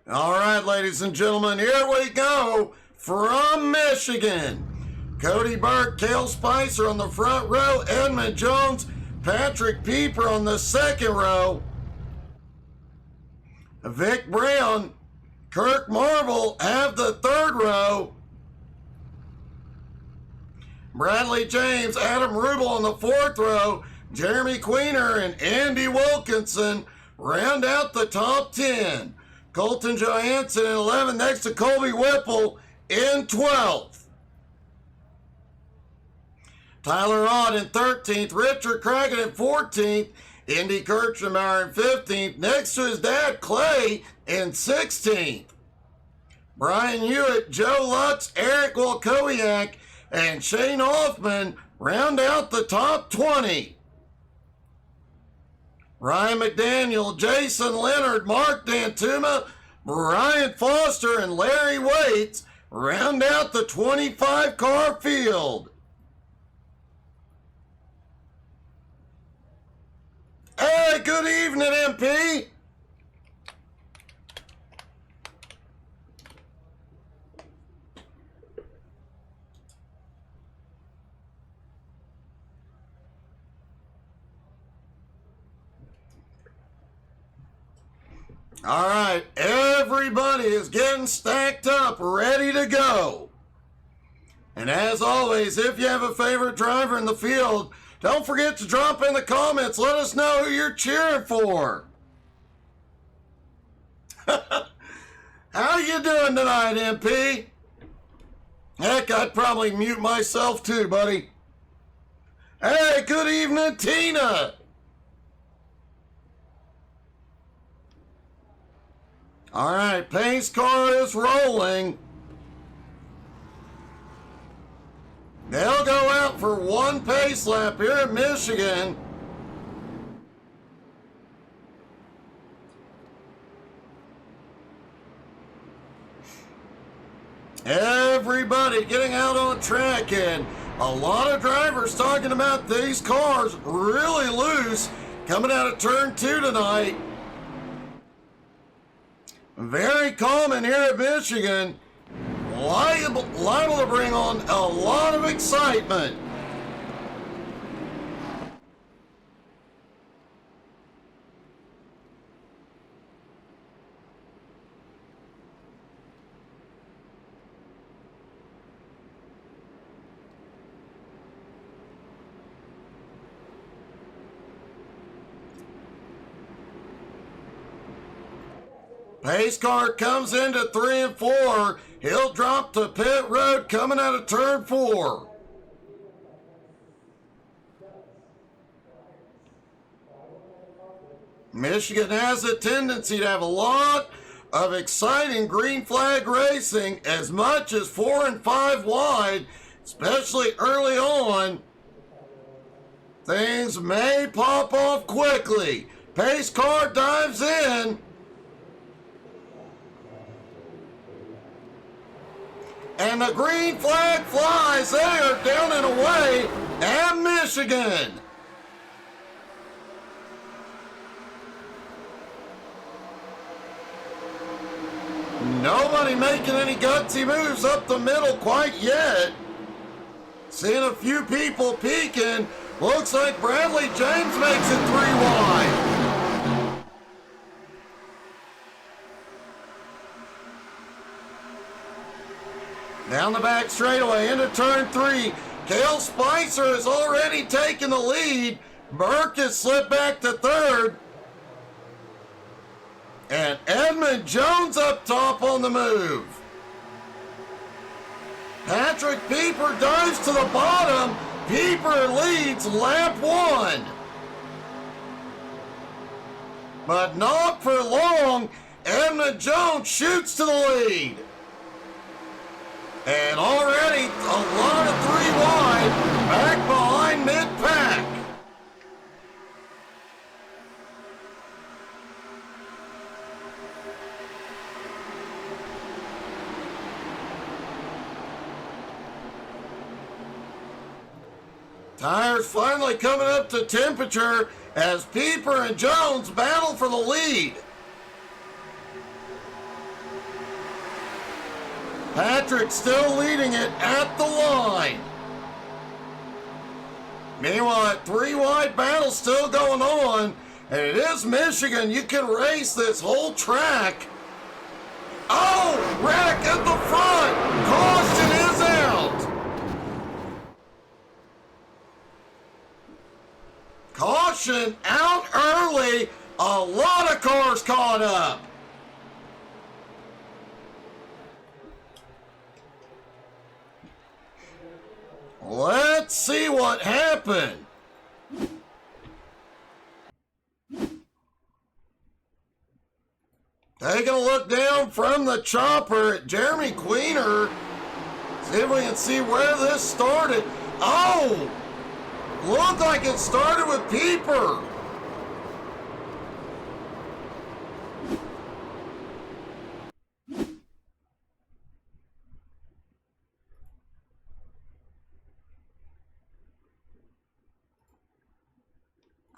All right, ladies and gentlemen, here we go from Michigan. Cody Burke, Cale Spicer on the front row, Edmund Jones, Patrick Pieper on the second row, Vic Brown, Kirk Marvel have the third row, Bradley James, Adam Rubel on the fourth row, Jeremy Queener and Andy Wilkinson round out the top 10. Colton Johansson in 11th, next to Colby Whipple in 12th. Tyler Ott in 13th, Richard Cracken in 14th, Indy Kirchenbauer in 15th, next to his dad Clay in 16th. Brian Hewitt, Joe Lutz, Eric Wilkowiak, and Shane Hoffman round out the top 20. Ryan McDaniel, Jason Leonard, Mark Dantuma, Brian Foster, and Larry Waits round out the 25-car field. Hey, good evening, MP. All right, everybody is getting stacked up, ready to go. And as always, if you have a favorite driver in the field, don't forget to drop in the comments. Let us know who you're cheering for. How you doing tonight, MP? Heck, I'd probably mute myself too, buddy. Hey, good evening, Tina. All right, pace car is rolling. They'll go out for one pace lap here in Michigan. Everybody getting out on track, and a lot of drivers talking about these cars really loose coming out of turn 2 tonight. Very common here at Michigan. Liable to bring on a lot of excitement. Pace car comes into 3 and 4. He'll drop to pit road coming out of turn 4. Michigan has a tendency to have a lot of exciting green flag racing, as much as 4 and 5 wide, especially early on. Things may pop off quickly. Pace car dives in. And the green flag flies there, down and away at Michigan. Nobody making any gutsy moves up the middle quite yet. Seeing a few people peeking. Looks like Bradley James makes it 3 wide. Down the back straightaway into turn 3. Cale Spicer has already taken the lead. Burke has slipped back to 3rd. And Edmund Jones up top on the move. Patrick Pieper dives to the bottom. Pieper leads lap 1. But not for long. Edmund Jones shoots to the lead. And already a lot of 3 wide, back behind mid-pack. Tires finally coming up to temperature as Pieper and Jones battle for the lead. Patrick still leading it at the line. Meanwhile, that three-wide battle still going on, and it is Michigan. You can race this whole track. Oh, wreck at the front. Caution is out. Caution out early. A lot of cars caught up. Let's see what happened. Taking a look down from the chopper at Jeremy Queener. See if we can see where this started. Oh! Looked like it started with Pieper.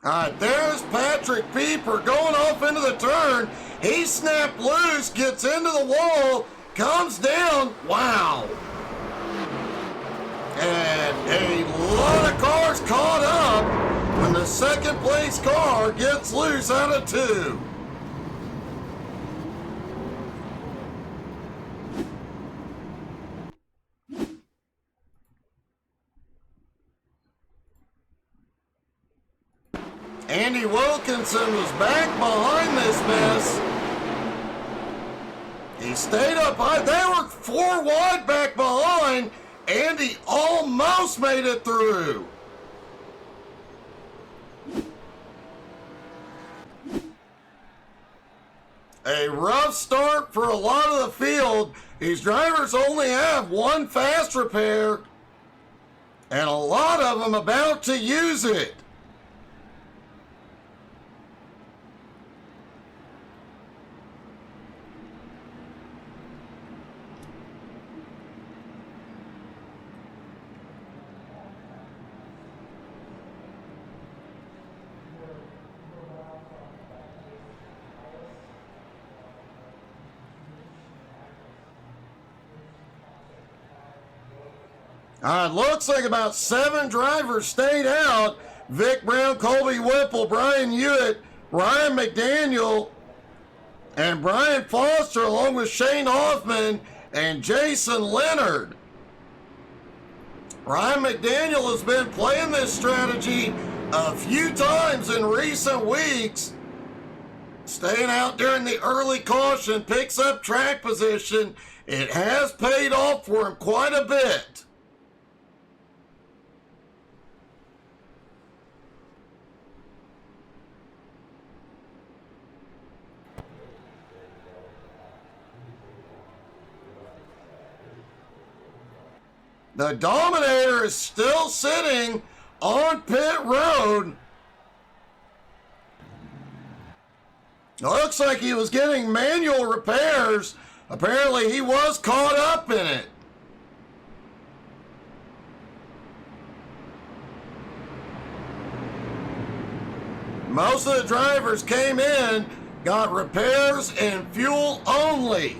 All right, there's Patrick Pieper going off into the turn. He snapped loose, gets into the wall, comes down. Wow. And a lot of cars caught up when the second place car gets loose out of two. Andy Wilkinson was back behind this mess. He stayed up high. They were 4 wide back behind. Andy almost made it through. A rough start for a lot of the field. These drivers only have one fast repair, and a lot of them about to use it. Looks like about 7 drivers stayed out. Vic Brown, Colby Whipple, Brian Hewitt, Ryan McDaniel, and Brian Foster, along with Shane Hoffman and Jason Leonard. Ryan McDaniel has been playing this strategy a few times in recent weeks. Staying out during the early caution, picks up track position. It has paid off for him quite a bit. The Dominator is still sitting on pit road. Looks like he was getting manual repairs. Apparently he was caught up in it. Most of the drivers came in, got repairs and fuel only.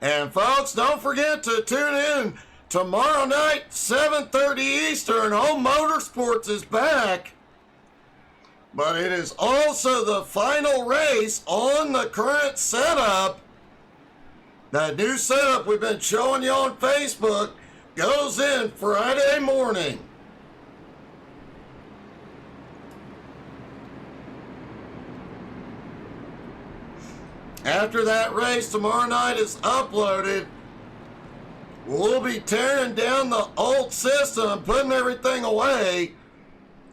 And folks, don't forget to tune in tomorrow night, 7:30 Eastern. Home Motorsports is back. But it is also the final race on the current setup. That new setup we've been showing you on Facebook goes in Friday morning. After that race tomorrow night is uploaded, we'll be tearing down the old system, putting everything away,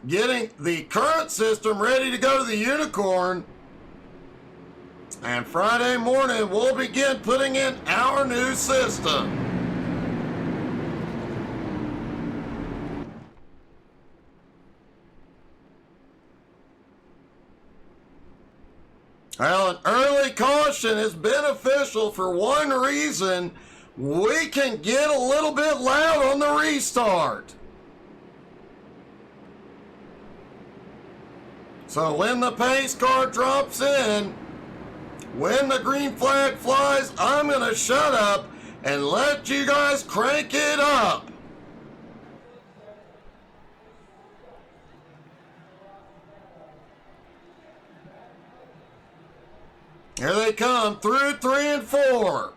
getting the current system ready to go to the Unicorn. And Friday morning, we'll begin putting in our new system. Well, an early caution is beneficial for one reason. We can get a little bit loud on the restart. So when the pace car drops in, when the green flag flies, I'm going to shut up and let you guys crank it up. Here they come through 3 and 4.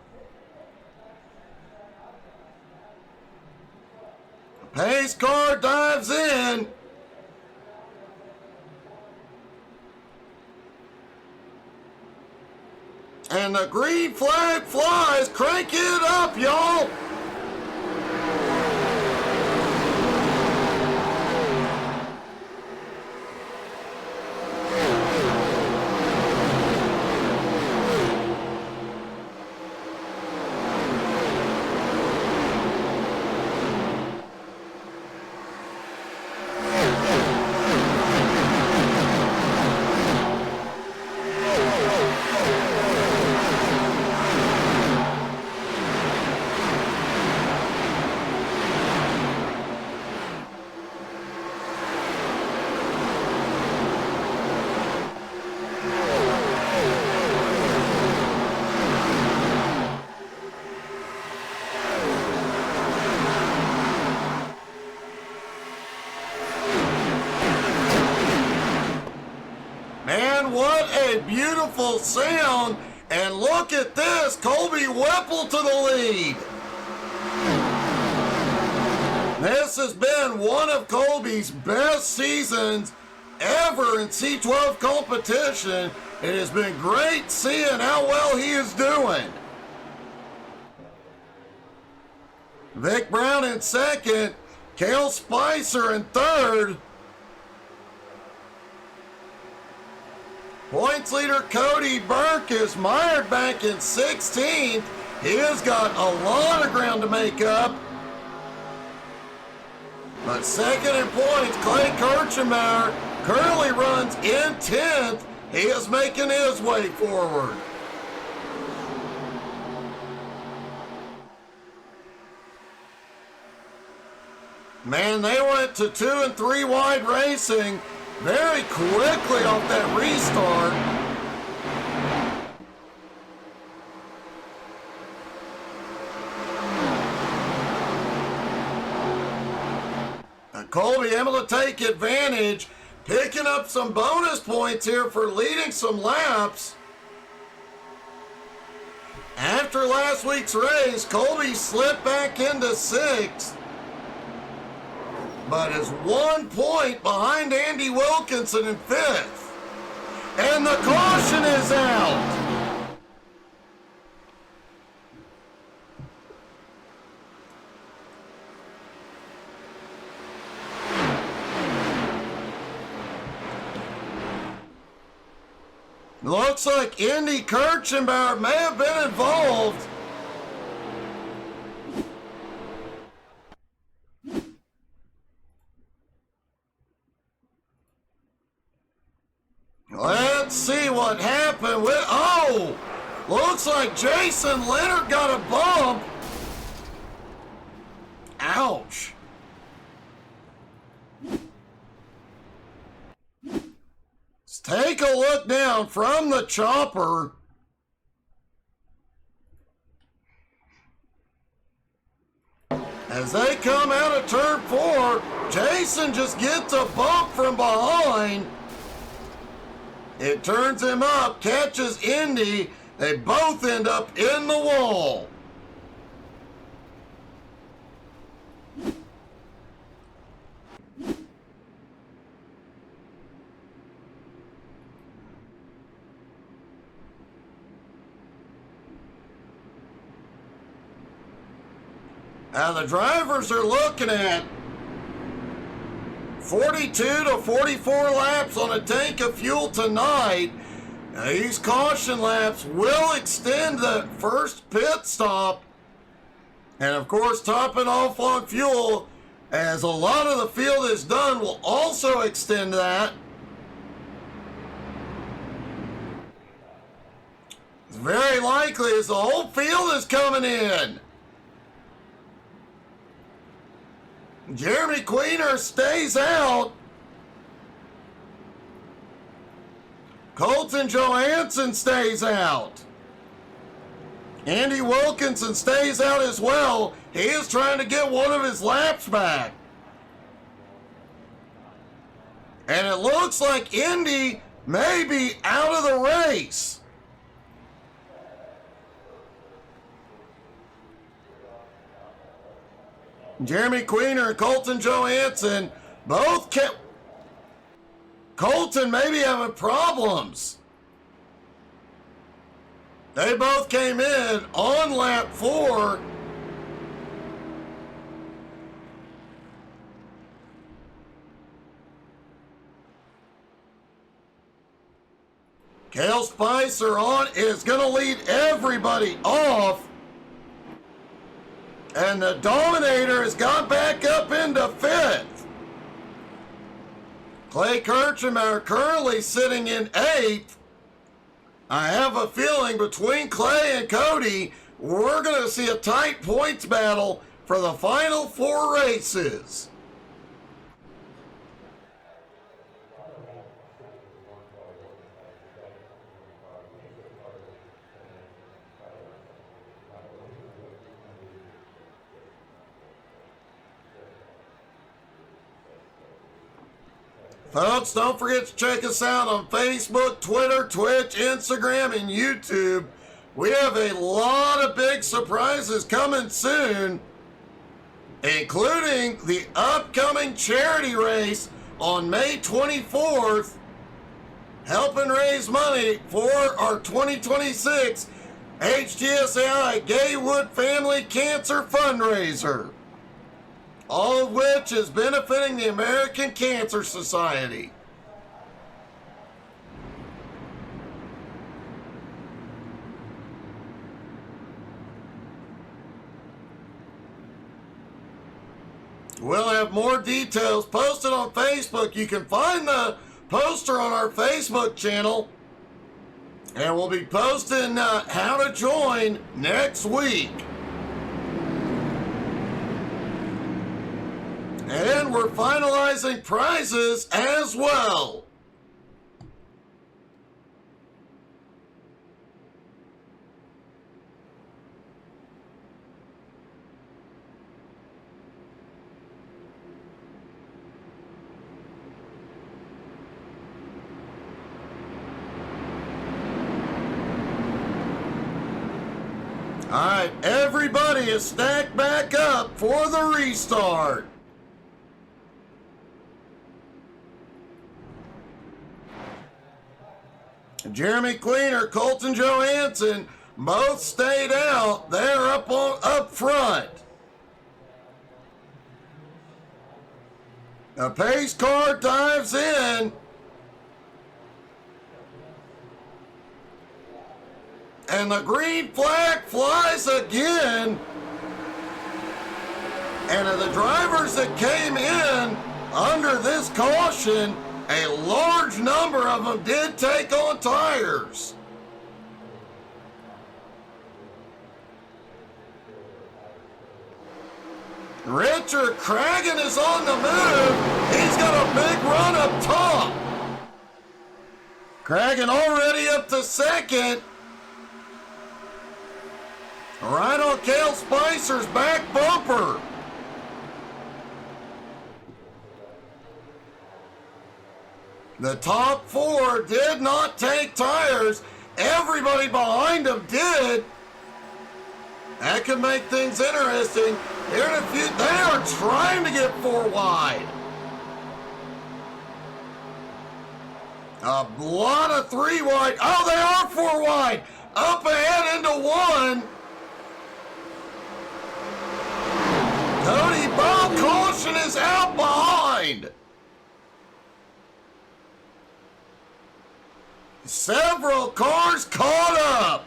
Pace car dives in. And the green flag flies. Crank it up, y'all. Man, what a beautiful sound. And look at this, Colby Whipple to the lead. This has been one of Colby's best seasons ever in C12 competition. It has been great seeing how well he is doing. Vic Brown in second, Cale Spicer in third. Points leader Cody Burke is mired back in 16th. He has got a lot of ground to make up. But second in points, Clay Kirchenbauer currently runs in 10th. He is making his way forward. Man, they went to 2 and 3 wide racing very quickly off that restart. And Colby able to take advantage, picking up some bonus points here for leading some laps. After last week's race, Colby slipped back into 6th. But is 1 point behind Andy Wilkinson in 5th. And the caution is out. Looks like Andy Kirchenbauer may have been involved. Let's see what happened with, looks like Jason Leonard got a bump. Ouch. Let's take a look down from the chopper. As they come out of turn 4, Jason just gets a bump from behind. It turns him up, catches Indy. They both end up in the wall. Now the drivers are looking at 42 to 44 laps on a tank of fuel tonight. Now, these caution laps will extend the first pit stop. And of course, topping off on fuel, as a lot of the field is done, will also extend that. It's very likely as the whole field is coming in. Jeremy Queener stays out. Colton Johansson stays out. Andy Wilkinson stays out as well. He is trying to get one of his laps back. And it looks like Indy may be out of the race. Jeremy Queener and Colton Johansson both kept... Colton may be having problems. They both came in on lap 4. Cale Spicer is going to lead everybody off. And the Dominator has gone back up into 5th. Clay Kirchner currently sitting in 8th. I have a feeling between Clay and Cody, we're going to see a tight points battle for the final 4 races. Folks, don't forget to check us out on Facebook, Twitter, Twitch, Instagram, and YouTube. We have a lot of big surprises coming soon, including the upcoming charity race on May 24th, helping raise money for our 2026 HTSAI Gaywood Family Cancer Fundraiser, all of which is benefiting the American Cancer Society. We'll have more details posted on Facebook. You can find the poster on our Facebook channel, and we'll be posting how to join next week. And we're finalizing prizes as well. All right, everybody is stacked back up for the restart. Jeremy Queener, Colton Johansson both stayed out. They're up front. The pace car dives in. And the green flag flies again. And of the drivers that came in under this caution, a large number of them did take on tires. Richard Cragen is on the move. He's got a big run up top. Cragen already up to second. Right on Cale Spicer's back bumper. The top 4 did not take tires. Everybody behind them did. That could make things interesting. Here in a few, they are trying to get 4 wide. A lot of 3 wide. Oh, they are 4 wide. Up ahead into 1. Cody Ball caution is out behind. Several cars caught up.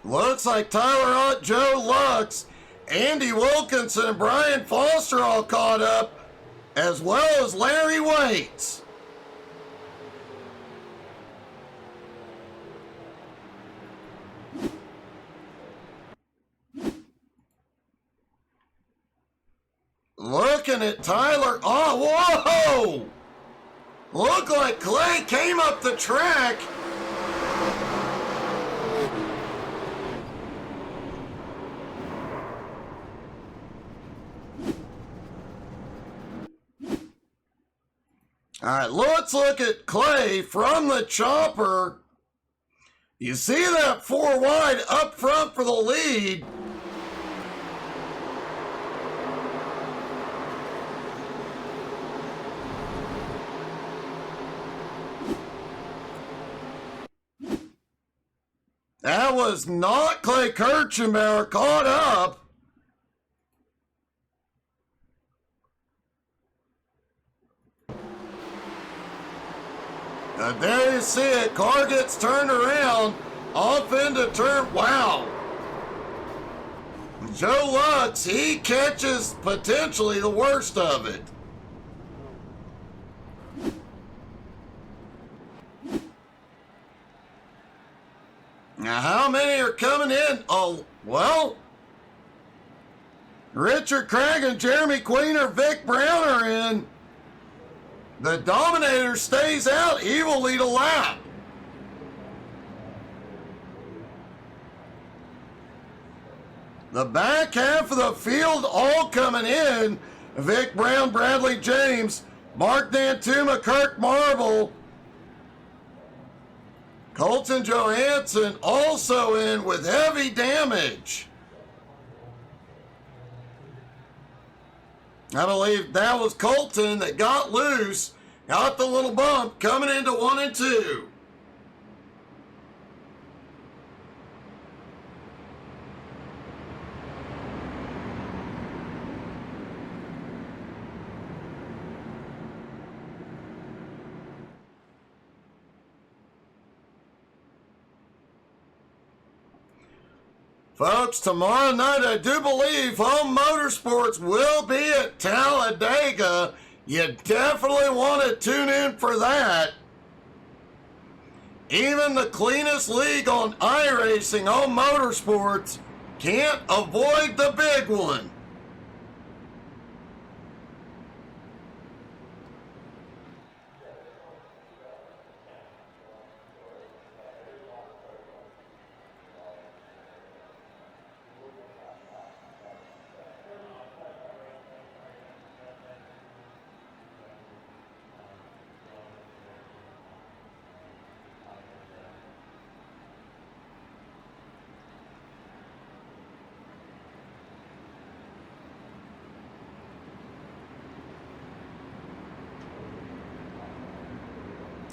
Looks like Tyler Hunt, Joe Lux, Andy Wilkinson, and Brian Foster all caught up, as well as Larry Waits. looking at Tyler. Oh, whoa! Looked like Clay came up the track. All right, let's look at Clay from the chopper. You see that 4 wide up front for the lead. That was not Clay Kirchenbauer caught up. There you see it. Car gets turned around off into turn. Wow. Joe Lux, he catches potentially the worst of it. Now, how many are coming in? Oh, well, Richard Craig and Jeremy Queen or Vic Brown are in. The Dominator stays out. He will lead a lap. The back half of the field all coming in. Vic Brown, Bradley James, Mark Dantuma, Kirk Marble, Colton Johansson also in with heavy damage. I believe that was Colton that got loose, got the little bump coming into 1 and 2. Folks, tomorrow night I do believe Home Motorsports will be at Talladega. You definitely want to tune in for that. Even the cleanest league on iRacing, Home Motorsports, can't avoid the big one.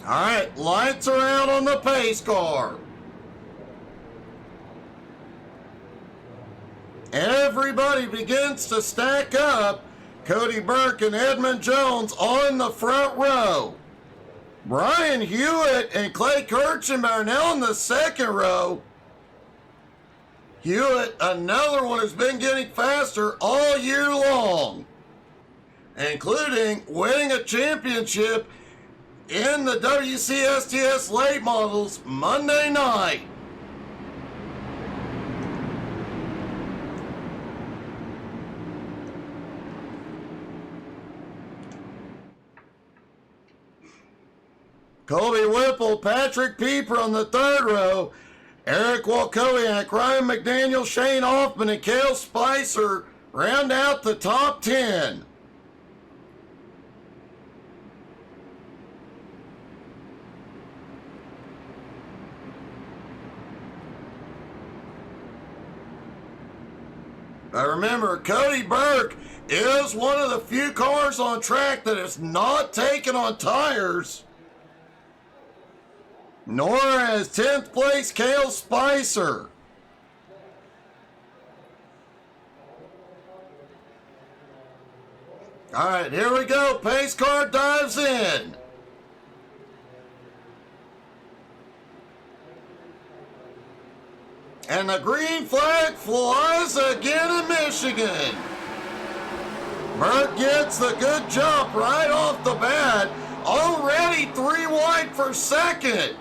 All right, lights are out on the pace car. Everybody begins to stack up. Cody Burke and Edmund Jones on the front row. Brian Hewitt and Clay Kirchenbauer now in the second row. Hewitt, another one who's been getting faster all year long, including winning a championship in the WCSTS late models Monday night. Colby Whipple, Patrick Pieper on the third row. Eric Walkowiak, Ryan McDaniel, Shane Hoffman, and Cale Spicer round out the top 10. Now remember, Cody Burke is one of the few cars on track that is not taken on tires. Nor has 10th place Cale Spicer. All right, here we go. Pace car dives in. And the green flag flies again in Michigan. Burke gets the good jump right off the bat. Already 3 wide for second.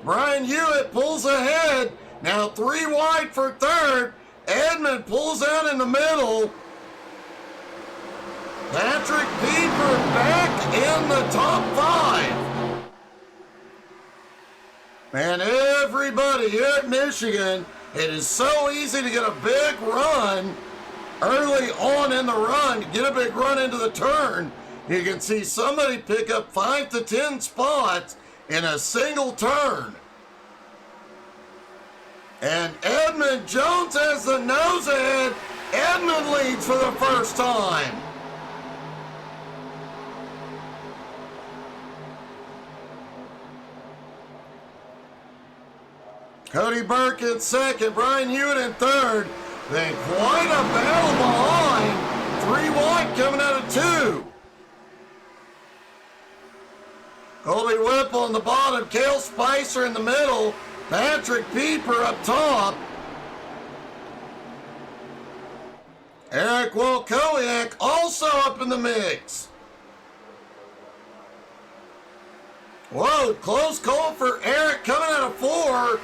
Brian Hewitt pulls ahead. Now 3 wide for third. Edmund pulls out in the middle. Patrick Pieper back in the top 5. And everybody here at Michigan, it is so easy to get a big run early on in the run, get a big run into the turn. You can see somebody pick up 5 to 10 spots in a single turn. And Edmund Jones has the nose ahead. Edmund leads for the first time. Cody Burke in second, Brian Hewitt in third. Then quite a battle behind. 3 wide coming out of 2. Colby Whipple in the bottom, Cale Spicer in the middle, Patrick Pieper up top. Eric Wolkowiak also up in the mix. Whoa, close call for Eric coming out of 4.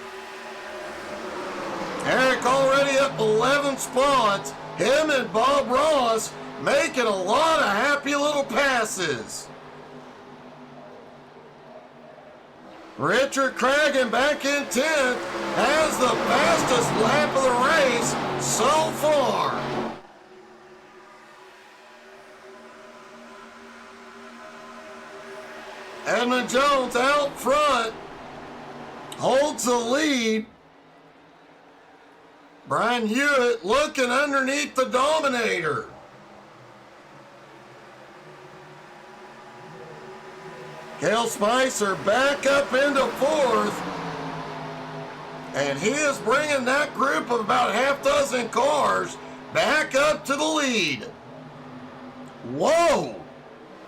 Eric already up 11 spots. Him and Bob Ross making a lot of happy little passes. Richard Cragen back in 10th has the fastest lap of the race so far. Edmund Jones out front holds the lead. Brian Hewitt looking underneath the Dominator. Cale Spicer back up into 4th. And he is bringing that group of about half dozen cars back up to the lead. Whoa!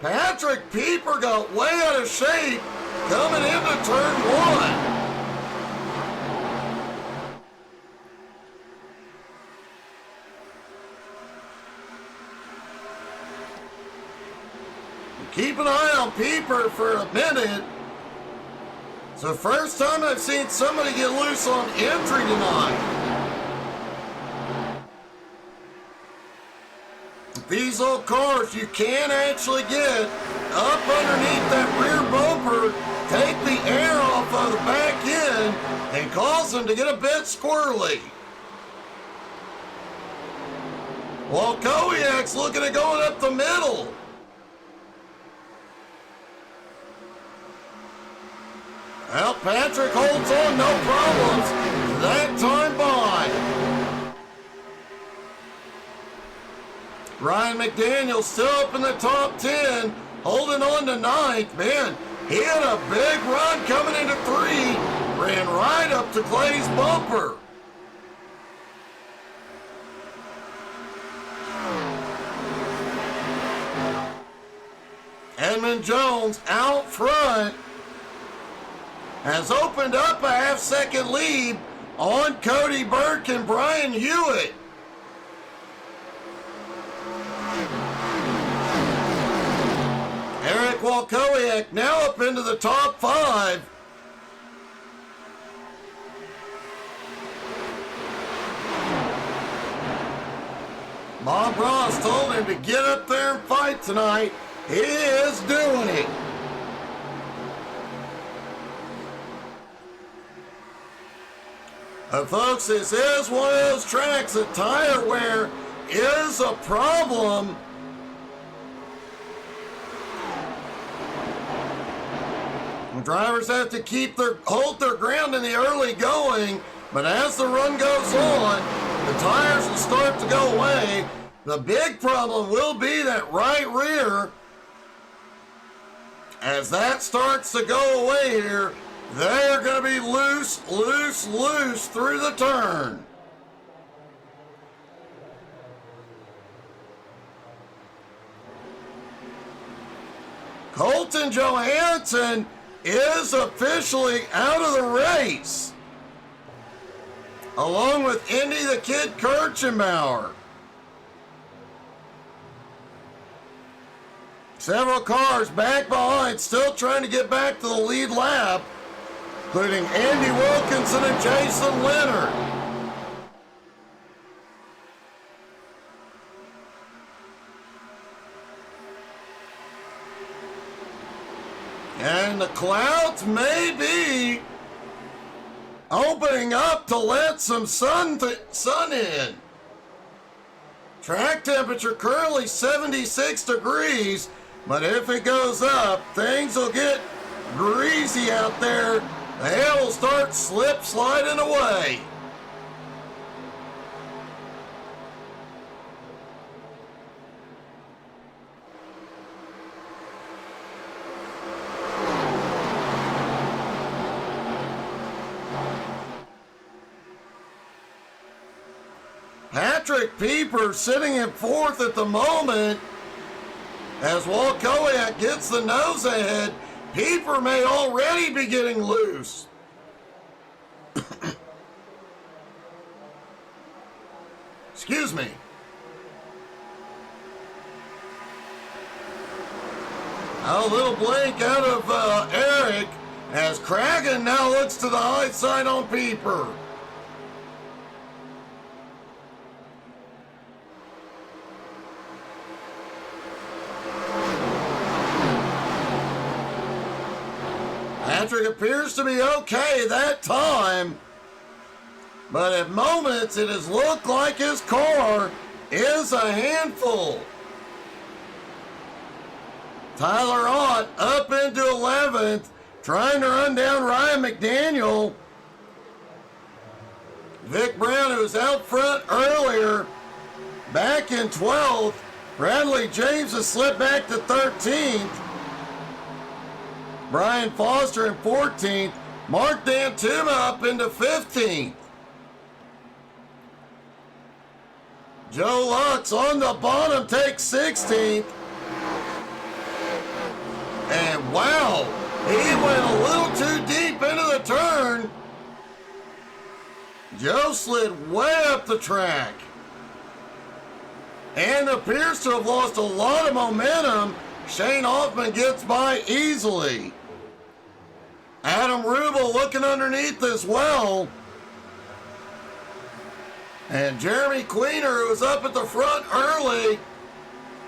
Patrick Pieper got way out of shape coming into turn 1. Keep an eye on Pieper for a minute. It's the first time I've seen somebody get loose on entry tonight. These old cars, you can actually get up underneath that rear bumper, take the air off of the back end, and cause them to get a bit squirrely. While Kowiak's looking at going up the middle. Well, Patrick holds on, no problems. That time by. Ryan McDaniel still up in the top 10, holding on to 9th. Man, he had a big run coming into 3, ran right up to Clay's bumper. Edmund Jones out front has opened up a half-second lead on Cody Burke and Brian Hewitt. Eric Wolkowiak now up into the top 5. Bob Ross told him to get up there and fight tonight. He is doing it. Folks, this is one of those tracks that tire wear is a problem. Drivers have to hold their ground in the early going, but as the run goes on, the tires will start to go away. The big problem will be that right rear. As that starts to go away here, they're going to be loose through the turn. Colton Johansson is officially out of the race, along with Indy the Kid Kirchenbauer. Several cars back behind, still trying to get back to the lead lap, including Andy Wilkinson and Jason Leonard. And the clouds may be opening up to let some sun in. Track temperature currently 76 degrees, but if it goes up, things will get greasy out there. The hail will start sliding away. Patrick Pieper sitting in fourth at the moment as Walt Kowiak gets the nose ahead. Pieper may already be getting loose. Excuse me. A little blink out of Eric as Cragen now looks to the high side on Pieper. Patrick appears to be okay that time, but at moments it has looked like his car is a handful. Tyler Ott up into 11th, trying to run down Ryan McDaniel. Vic Brown, who was out front earlier, back in 12th. Bradley James has slipped back to 13th. Brian Foster in 14th. Mark Dantuma up into 15th. Joe Lux on the bottom takes 16th. And wow, he went a little too deep into the turn. Joe slid way up the track and appears to have lost a lot of momentum. Shane Hoffman gets by easily. Adam Rubel looking underneath as well. And Jeremy Queener, who was up at the front early,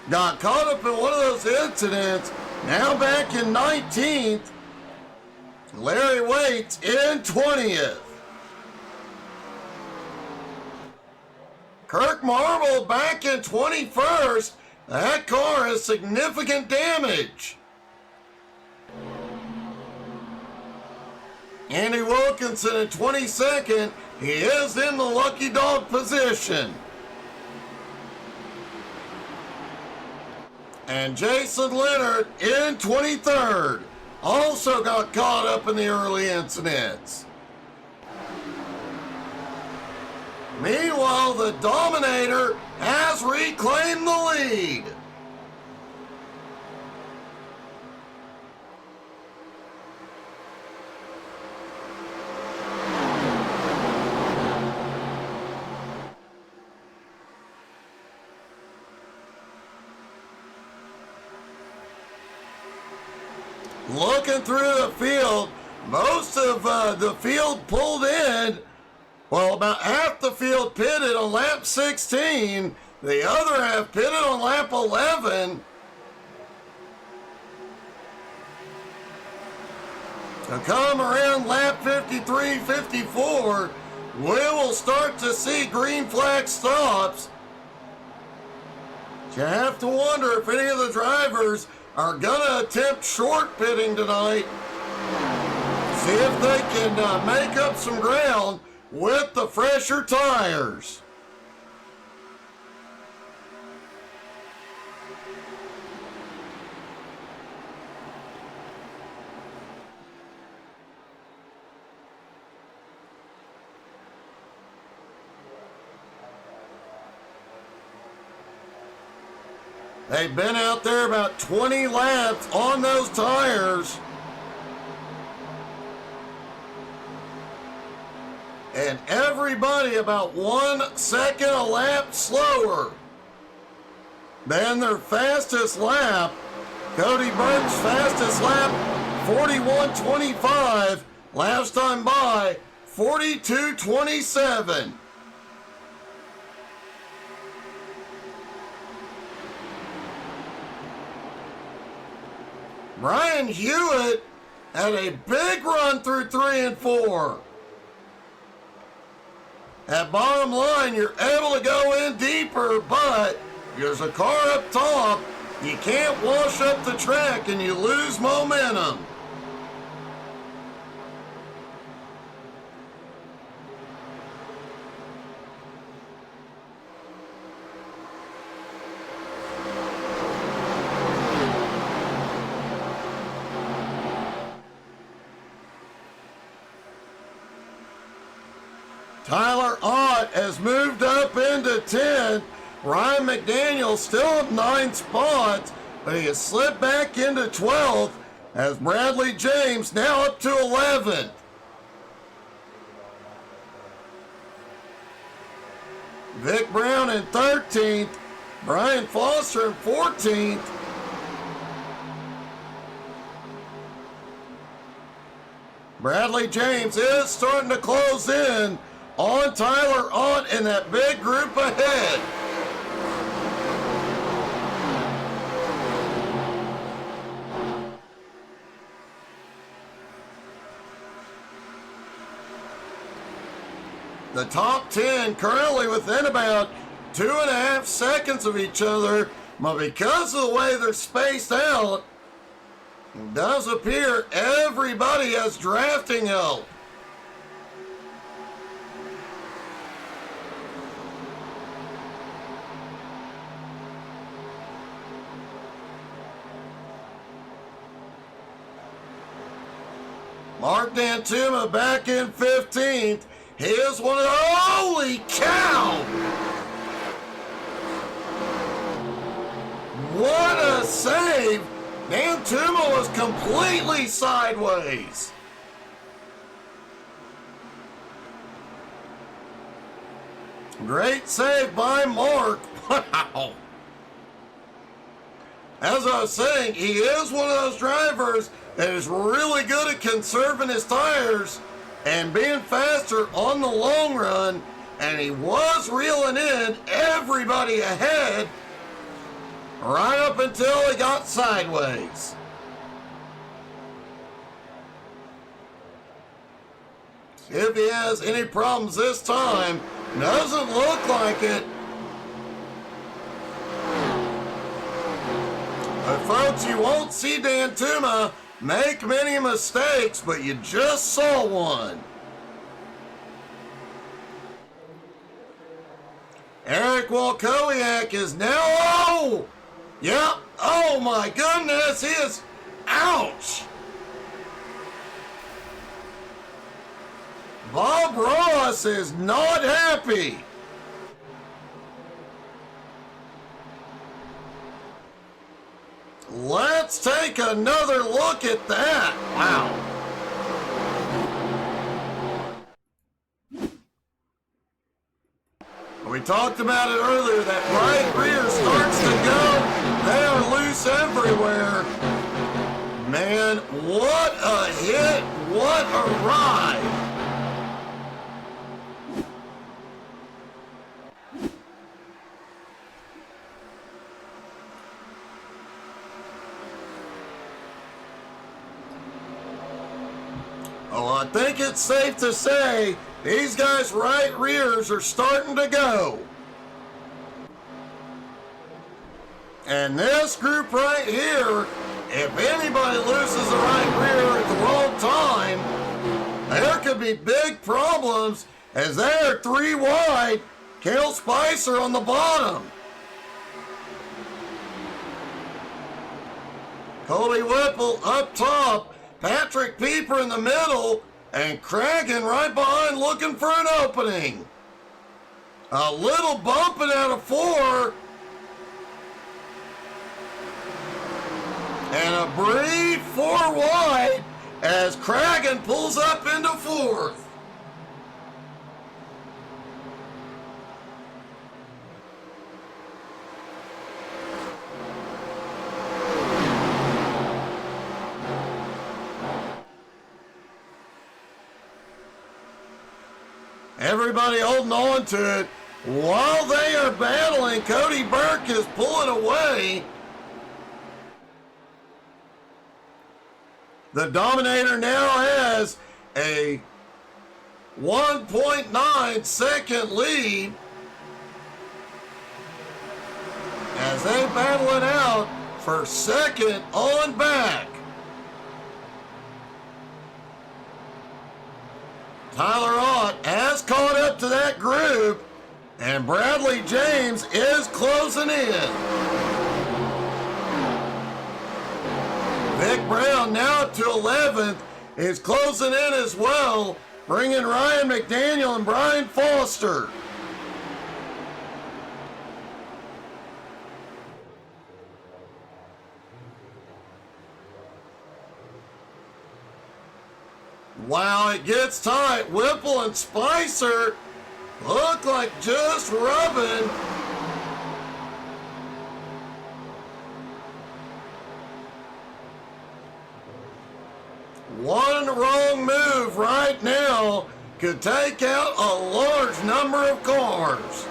got caught up in one of those incidents. Now back in 19th. Larry Waits in 20th. Kirk Marble back in 21st. That car has significant damage. Andy Wilkinson in 22nd. He is in the lucky dog position. And Jason Leonard in 23rd. Also got caught up in the early incidents. Meanwhile, the Dominator has reclaimed the lead. Looking through the field, most of the field pulled in. Well, about half the field pitted on lap 16. The other half pitted on lap 11. To come around lap 53, 54, we will start to see green flag stops. You have to wonder if any of the drivers are going to attempt short pitting tonight. See if they can make up some ground with the fresher tires. They've been out there about 20 laps on those tires. And everybody about 1 second a lap slower than their fastest lap. Cody Burke's fastest lap, 41.25. Last time by, 42.27. Brian Hewitt Had a big run through 3 and 4. At bottom line, you're able to go in deeper, but there's a car up top. You can't wash up the track and you lose momentum. Tyler Ott has moved up into 10th. Ryan McDaniel still at 9 spots, but he has slipped back into 12th as Bradley James now up to 11th. Vic Brown in 13th. Brian Foster in 14th. Bradley James is starting to close in on Tyler Ott in that big group ahead. The top 10 currently within about 2.5 seconds of each other, but because of the way they're spaced out, it does appear everybody has drafting help. Mark Dantuma back in 15th. He is one of the, holy cow! What a save! Dantuma was completely sideways. Great save by Mark. Wow. As I was saying, he is one of those drivers that is really good at conserving his tires and being faster on the long run, and he was reeling in everybody ahead right up until he got sideways. See if he has any problems this time. Doesn't look like it. But folks, you won't see Dantuma make many mistakes, but you just saw one. Eric Walkowiak is now, oh! Yep, oh my goodness, he is, ouch! Bob Ross is not happy. Let's take another look at that. Wow. We talked about it earlier, that right rear starts to go. They are loose everywhere. Man, what a hit, what a ride. Oh, I think it's safe to say these guys' right rears are starting to go. And this group right here, if anybody loses the right rear at the wrong time, there could be big problems as they are 3 wide. Cale Spicer on the bottom. Cody Whipple up top. Patrick Pieper in the middle, and Cragen right behind looking for an opening. A little bumping out of 4. And a brief 4 wide as Cragen pulls up into 4th. Everybody holding on to it. While they are battling, Cody Burke is pulling away. The Dominator now has a 1.9 second lead as they battle it out for second on back. Tyler Ott has caught up to that group, and Bradley James is closing in. Vic Brown now up to 11th is closing in as well, bringing Ryan McDaniel and Brian Foster. Wow, it gets tight. Whipple and Spicer look like just rubbing. One wrong move right now could take out a large number of cars.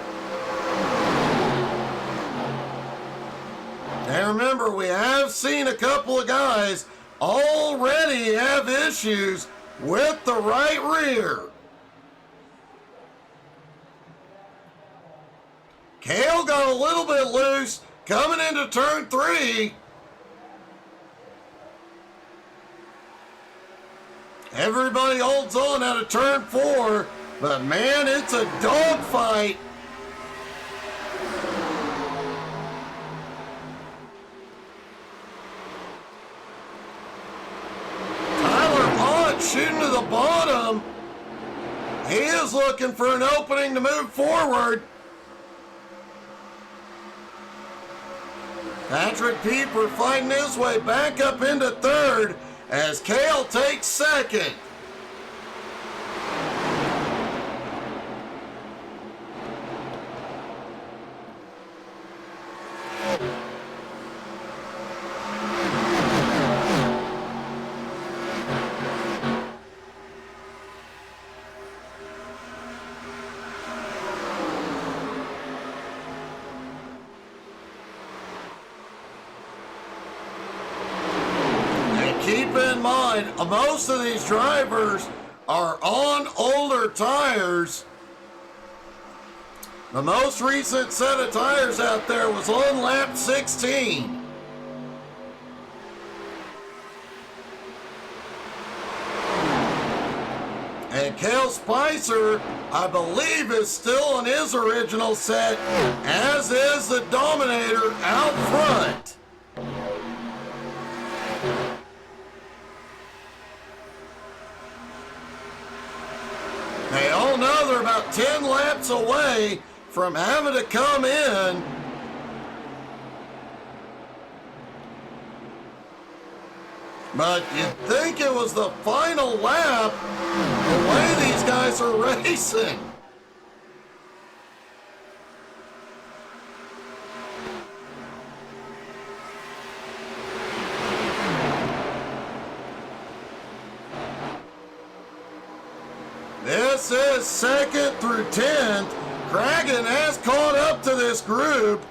And remember, we have seen a couple of guys already have issues with the right rear. Cale got a little bit loose coming into turn 3. Everybody holds on out of turn 4, but man, it's a dogfight. Shooting to the bottom. He is looking for an opening to move forward. Patrick Pieper fighting his way back up into third as Cale takes second. Keep in mind, most of these drivers are on older tires. The most recent set of tires out there was on lap 16. And Cale Spicer, I believe, is still on his original set, as is the Dominator out front. They all know they're about 10 laps away from having to come in. But you'd think it was the final lap, the way these guys are racing. This is second through 10th. Cragen has caught up to this group.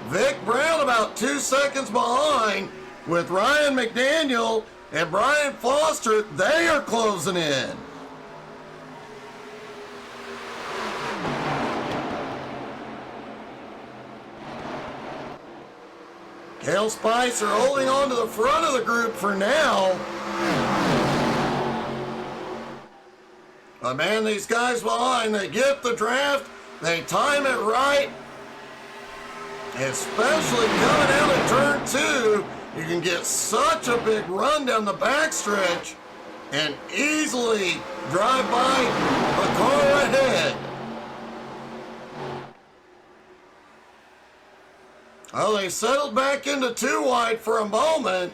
Vic Brown about 2 seconds behind with Ryan McDaniel and Brian Foster. They are closing in. Cale Spicer holding on to the front of the group for now. But man, these guys behind, they get the draft, they time it right, especially coming out of turn 2. You can get such a big run down the backstretch and easily drive by the car ahead. Well, they settled back into 2 wide for a moment.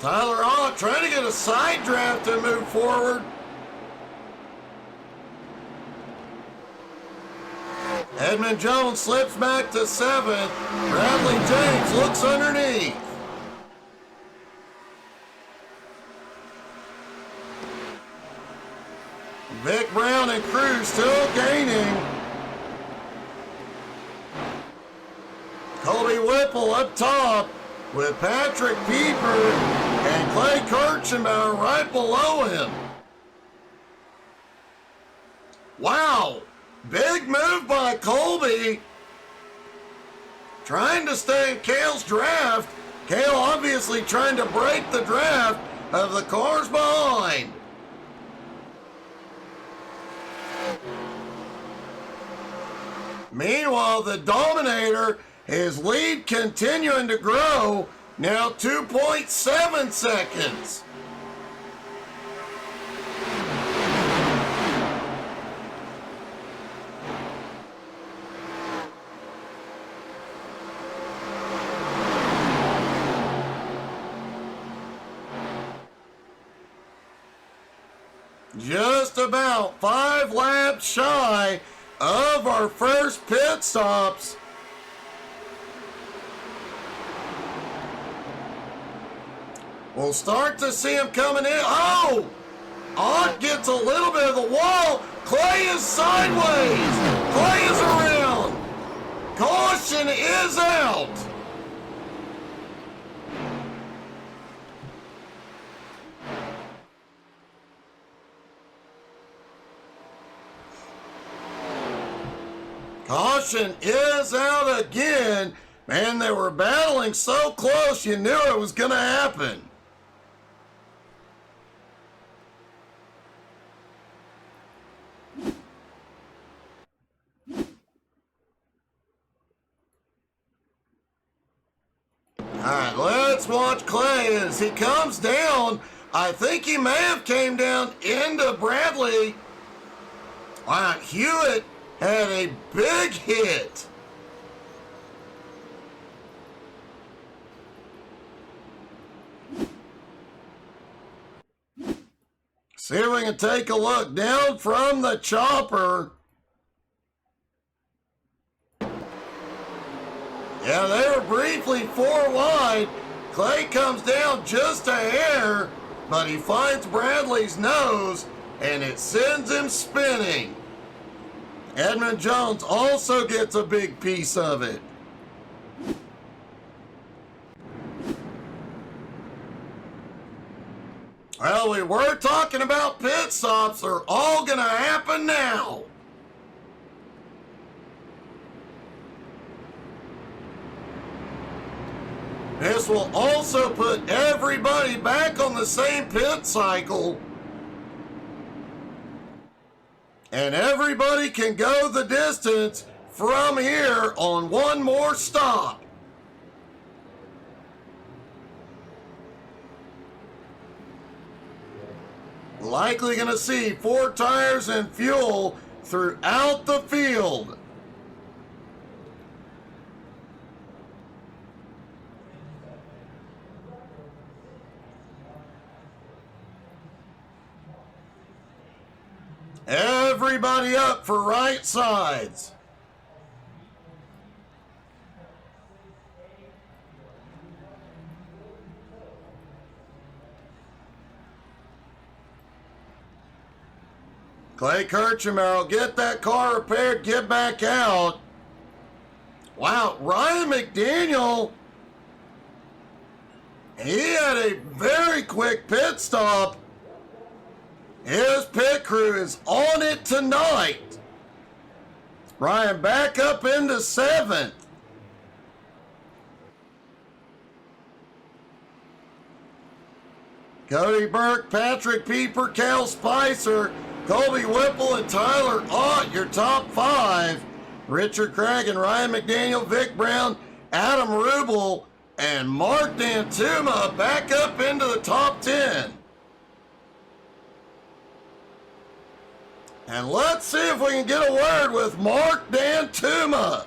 Tyler Ott trying to get a side draft to move forward. Edmund Jones slips back to 7th. Bradley James looks underneath. Vic Brown and Cruz still gaining. Colby Whipple up top. with Patrick Pieper and Clay Kirchenbauer right below him. Wow, big move by Colby. Trying to stay in Cale's draft. Cale obviously trying to break the draft of the cars behind. Meanwhile, the Dominator, his lead continuing to grow, now 2.7 seconds. Just about 5 laps shy of our first pit stops. We'll start to see him coming in. Oh! Ott gets a little bit of the wall. Clay is sideways. Clay is around. Caution is out. Caution is out again. Man, they were battling so close, you knew it was going to happen. All right, let's watch Clay as he comes down. I think he may have came down into Bradley. Wow, Hewitt had a big hit. See if we can take a look down from the chopper. Yeah, they were briefly 4 wide. Clay comes down just a hair, but he finds Bradley's nose, and it sends him spinning. Edmund Jones also gets a big piece of it. Well, we were talking about pit stops. They're all going to happen now. This will also put everybody back on the same pit cycle. And everybody can go the distance from here on one more stop. Likely going to see 4 tires and fuel throughout the field. Everybody up for right sides. Clay Kirchenbauer, get that car repaired, get back out. Wow, Ryan McDaniel, he had a very quick pit stop. His pit crew is on it tonight. Ryan back up into 7th. Cody Burke, Patrick Pieper, Cal Spicer, Colby Whipple, and Tyler Ott, your top 5. Richard Craig and Ryan McDaniel, Vic Brown, Adam Rubel, and Mark Dantuma back up into the top 10. And let's see if we can get a word with Mark Dantuma.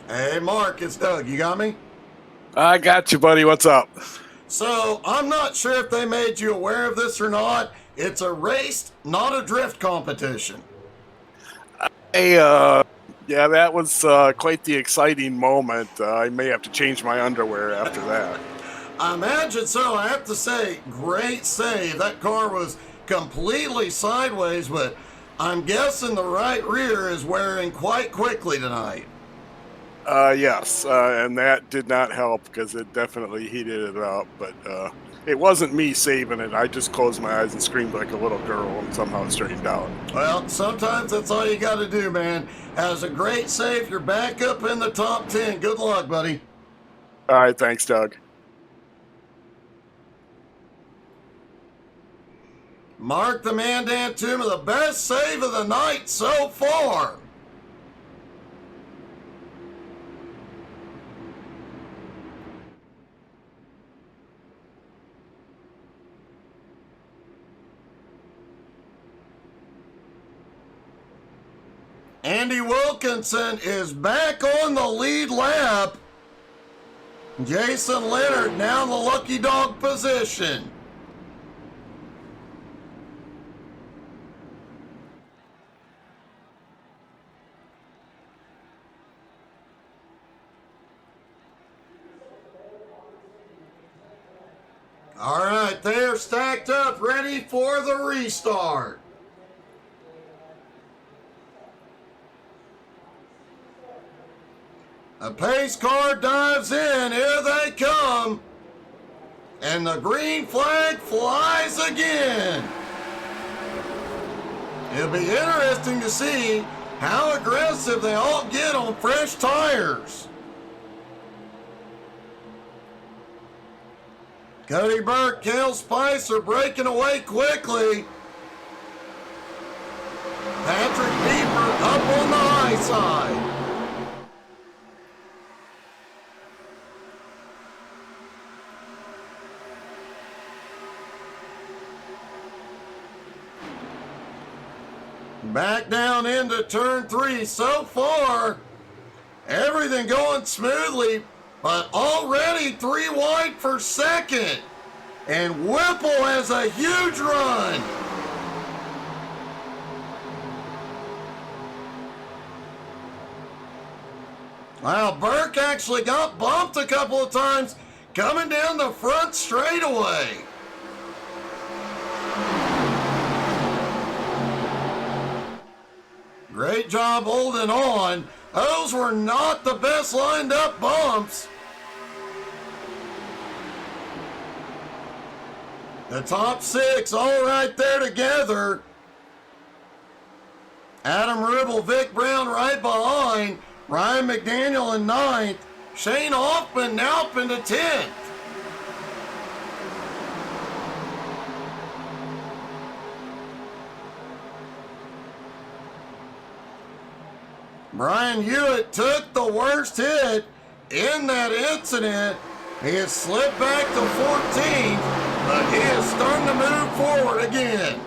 Hey, Mark, it's Doug. You got me? I got you, buddy. What's up? So, I'm not sure if they made you aware of this or not. It's a race, not a drift competition. Yeah, that was quite the exciting moment. I may have to change my underwear after that. I imagine so. I have to say, great save. That car was completely sideways, but I'm guessing the right rear is wearing quite quickly tonight. Yes, and that did not help because it definitely heated it up, but it wasn't me saving it. I just closed my eyes and screamed like a little girl and somehow it straightened out. Well, sometimes that's all you got to do, man. That was a great save. You're back up in the top 10. Good luck, buddy. All right, thanks, Doug. Mark the Mandan Tuma, the best save of the night so far. Andy Wilkinson is back on the lead lap. Jason Leonard now in the lucky dog position. All right, they're stacked up, ready for the restart. A pace car dives in. Here they come. And the green flag flies again. It'll be interesting to see how aggressive they all get on fresh tires. Cody Burke, Cale Spicer breaking away quickly. Patrick Pieper up on the high side. Back down into turn 3. So far, everything going smoothly, but already 3 wide for second. And Whipple has a huge run. Wow, Burke actually got bumped a couple of times coming down the front straightaway. Great job holding on. Those were not the best lined up bumps. The top 6 all right there together. Adam Rubel, Vic Brown right behind. Ryan McDaniel in 9th. Shane Hoffman now up into 10th. Brian Hewitt took the worst hit in that incident. He has slipped back to 14th, but he is starting to move forward again.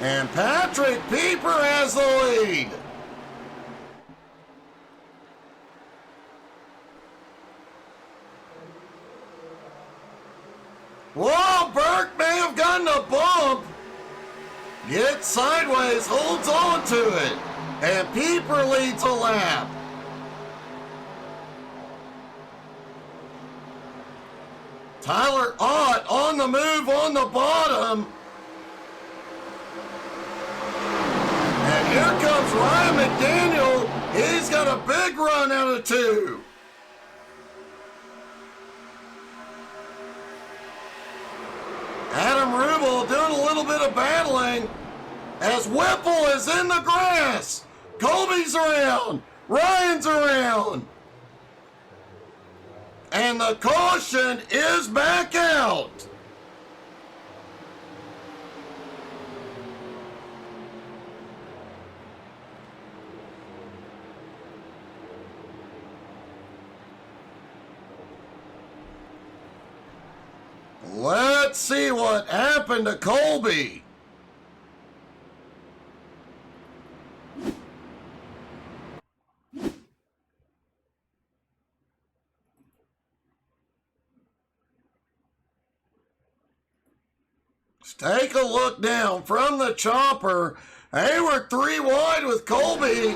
And Patrick Pieper has the lead. Whoa, Burke may have gotten a bump. Gets sideways, holds on to it. And Pieper leads a lap. Tyler Ott on the move on the bottom. And here comes Ryan McDaniel. He's got a big run out of 2. Adam Rubel doing a little bit of battling as Whipple is in the grass. Colby's around. Ryan's around. And the caution is back out. Let's see what happened to Colby. Let's take a look down from the chopper. They were 3 wide with Colby.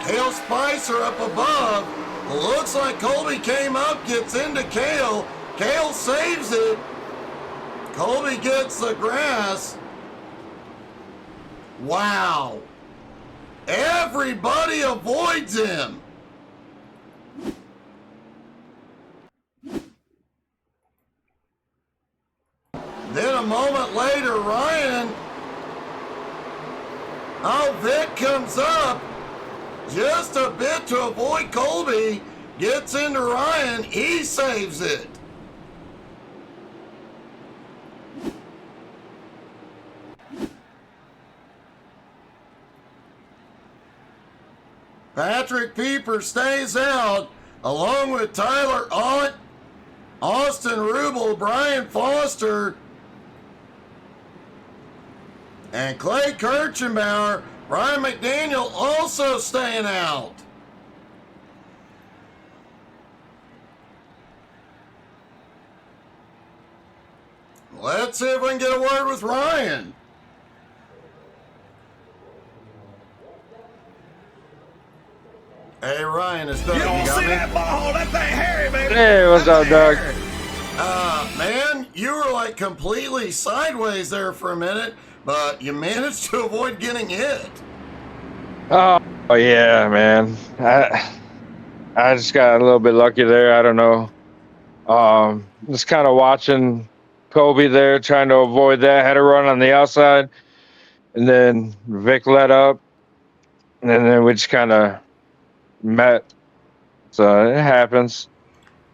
Cale Spicer up above. Looks like Colby came up, gets into Cale. Cale saves it. Colby gets the grass. Wow. Everybody avoids him. Then a moment later, Ryan. Oh, Vic comes up just a bit to avoid Colby. Gets into Ryan. He saves it. Patrick Pieper stays out along with Tyler Ott, Austin Rubel, Brian Foster, and Clay Kirchenbauer. Ryan McDaniel also staying out. Let's see if we can get a word with Ryan. Hey, Ryan, it's Doug. You don't see that ball? That thing hairy, baby. Hey, what's up, Doug? Man, you were like completely sideways there for a minute, but you managed to avoid getting hit. Oh yeah, man. I just got a little bit lucky there. I don't know. Just kind of watching Kobe there, trying to avoid that. Had a run on the outside, and then Vic let up, and then we just kind of met. So it happens.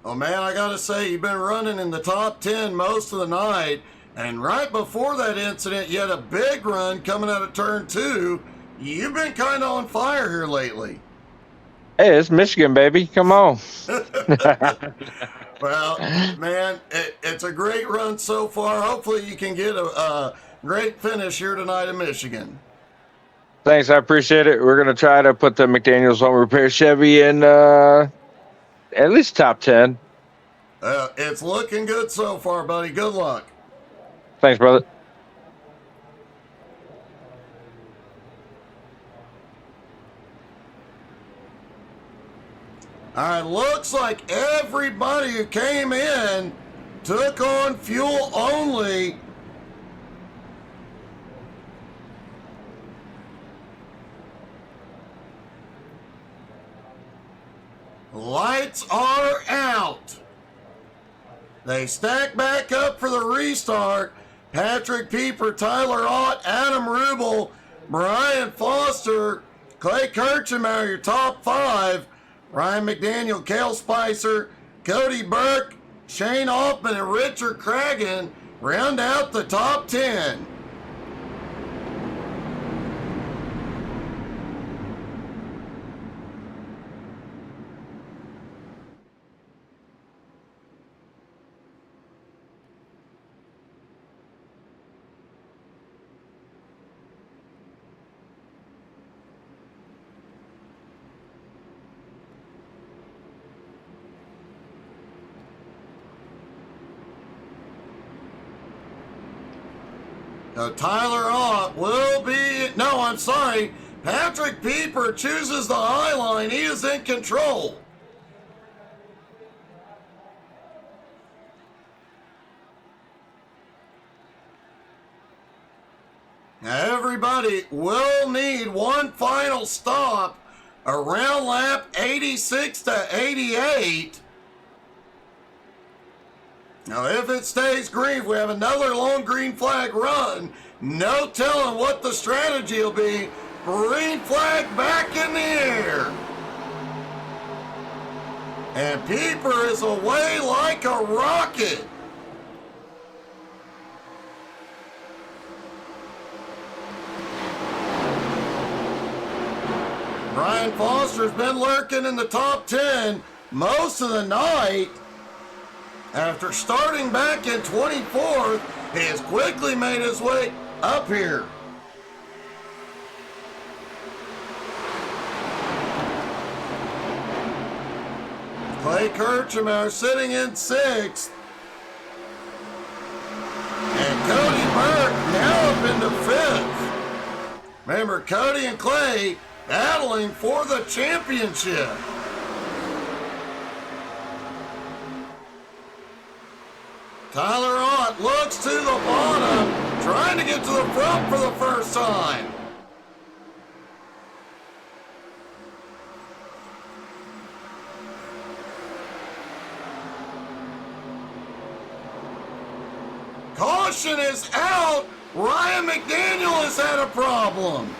Oh, man, I got to say, you've been running in the top 10 most of the night. And right before that incident, you had a big run coming out of turn 2. You've been kind of on fire here lately. Hey, it's Michigan, baby. Come on. Well, man, it's a great run so far. Hopefully you can get a great finish here tonight in Michigan. Thanks, I appreciate it. We're going to try to put the McDaniels Home Repair Chevy in at least top 10. It's looking good so far, buddy. Good luck. Thanks, brother. All right, looks like everybody who came in took on fuel only. Lights are out. They stack back up for the restart. Patrick Pieper, Tyler Ott, Adam Rubel, Brian Foster, Clay Kirchenbauer, your top 5. Ryan McDaniel, Cale Spicer, Cody Burke, Shane Altman, and Richard Cragen round out the top 10. Now, Tyler Ott will be, no, I'm sorry. Patrick Pieper chooses the high line. He is in control. Now, everybody will need one final stop around lap 86 to 88. Now, if it stays green, if we have another long green flag run, no telling what the strategy will be. Green flag back in the air. And Pieper is away like a rocket. Brian Foster's been lurking in the top 10 most of the night. After starting back in 24th, he has quickly made his way up here. Clay Kirchenbauer sitting in 6th. And Cody Burke now up into 5th. Remember, Cody and Clay battling for the championship. Tyler Ott looks to the bottom, trying to get to the front for the first time. Caution is out. Ryan McDaniel has had a problem.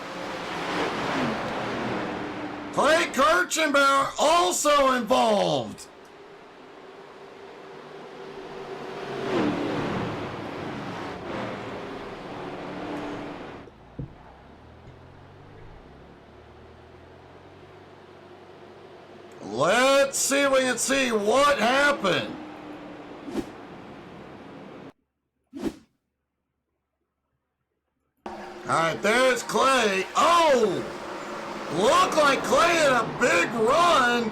Clay Kirchenbauer also involved. Let's see if we can see what happened. All right, there's Clay. Oh! Looked like Clay had a big run.